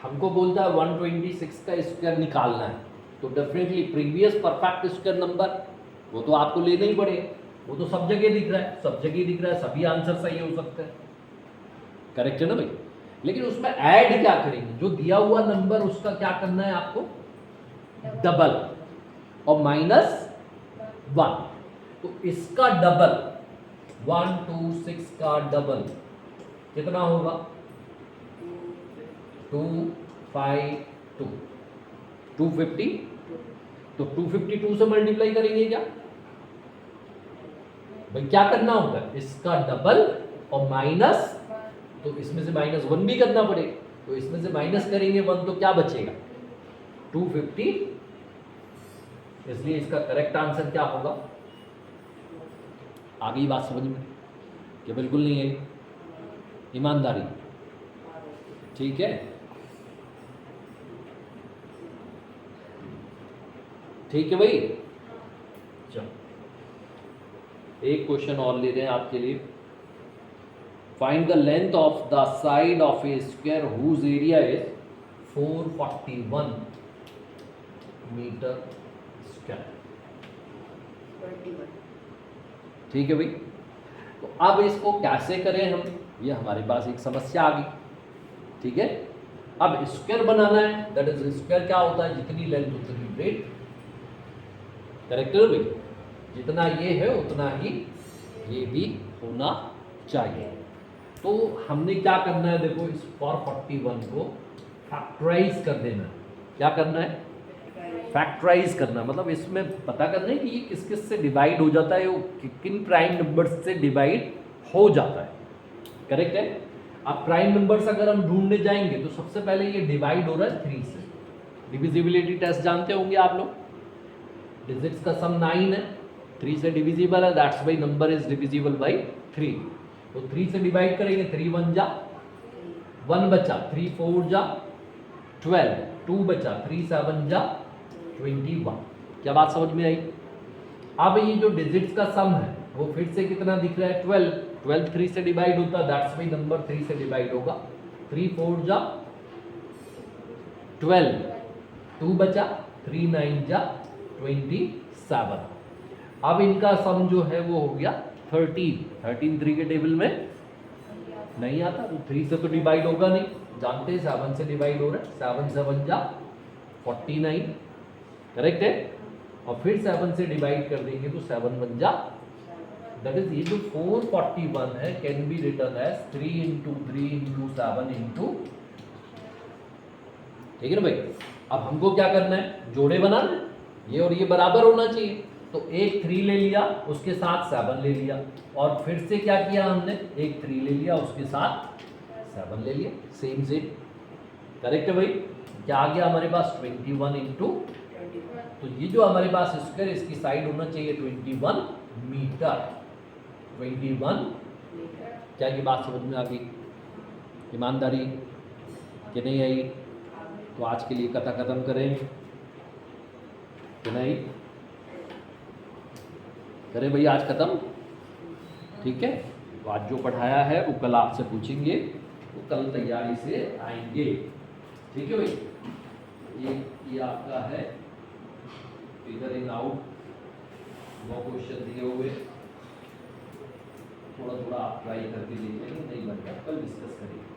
हमको बोलता है 126 का स्क्वायर निकालना है, तो definitely previous perfect square number वो तो आपको लेना ही पड़ेगा, वो तो सब जगह दिख रहा है, सभी आंसर सही हो सकते हैं, करेक्ट है ना भाई। लेकिन उसमें ऐड क्या करेंगे, जो दिया हुआ नंबर उसका क्या करना है आपको, डबल और -1, तो इसका डबल 126 का डबल कितना होगा, 252, 250, तो 252 से मल्टीप्लाई करेंगे क्या भाई, क्या करना होगा, इसका डबल और माइनस, तो इसमें से -1 भी करना पड़ेगा, तो इसमें से माइनस करेंगे 1 तो क्या बचेगा 250, इसलिए इसका करेक्ट आंसर क्या होगा। आ गई बात समझ में कि बिल्कुल नहीं है, ईमानदारी, ठीक है, ठीक है भाई। चलो एक क्वेश्चन और ले रहे हैं आपके लिए, find the length of the side of a square whose area is 441 meter square, ठीक है भाई। तो अब इसको कैसे करें हम, ये हमारे पास एक समस्या आ गई, ठीक है। अब स्क्वायर बनाना है, दैट इज स्क्वायर क्या होता है, जितनी लेंथ उतनी ब्रेड, करेक्ट है भाई, जितना ये है उतना ही ये भी होना चाहिए। तो हमने क्या करना है, देखो इस 441 को फैक्टराइज कर देना, क्या करना है, फैक्टराइज करना, मतलब इसमें पता करना है कि ये किस किस से डिवाइड हो जाता है, वो किन प्राइम नंबर्स से डिवाइड हो जाता है, करेक्ट है। अब प्राइम नंबर्स अगर हम ढूंढने जाएंगे तो सबसे पहले ये डिवाइड हो रहा है 3 से, डिविजिबिलिटी टेस्ट जानते होंगे आप लोग, डिजिट्स का सम 9 है, 3 से डिविजिबल है, that's why number is divisible by 3, तो 3 से डिवाइड करेंगे, 3 1 जा 1 बचा, 3 4 जा 12, 2 बचा, 3 7 जा 21, क्या बात समझ में आई। अब ये जो डिजिट्स का सम है वो फिर से कितना दिख रहा है, 12, 12 3 से डिवाइड होता है, दैट्स व्हाई नंबर 3 से डिवाइड होगा, 3 4 जा 12, 2 बचा, 3 9 जा 27, अब इनका सम जो है वो हो गया 13, 3 के टेबल में नहीं आता, तो 3 से तो डिवाइड होगा नहीं, जानते हैं 7 से डिवाइड हो रहा है, 7 7 जा 49, करेक्ट है, और फिर 7 से डिवाइड कर देंगे तो 7 1 जा दैट इज ये जो 441 है can be written as 3 into 3 into 7 into, ठीक है ना भाई। अब हमको क्या करना है, जोड़े बनाना है, ये और ये बराबर होना चाहिए। तो एक 3 ले लिया, उसके साथ 7 ले लिया, और फिर से क्या किया हमने, एक 3 ले लिया, उसके साथ 7 ले लिया, सेम सेम। करेक्ट है भाई। क्या आ गया हमारे पास 21 इंटू, 21 तो ये जो हमारे पास स्क्वायर, इसकी साइड होना चाहिए 21 मीटर। 21, मीटर। क्या ये बात समझ में आ गई, ईमानदारी कि नहीं आई? तो आज के लिए कथा खत्म करें कि नहीं करें भाई, आज खत्म, ठीक है। तो आज जो पढ़ाया है वो कल आपसे पूछेंगे, तो कल तैयारी से आएंगे, ठीक है भाई। ये आपका है फिगर इन आउट, 9 क्वेश्चन दिए हुए, थोड़ा थोड़ा आप ट्राई करके देख लेंगे, नहीं बनता कल डिस्कस करेंगे।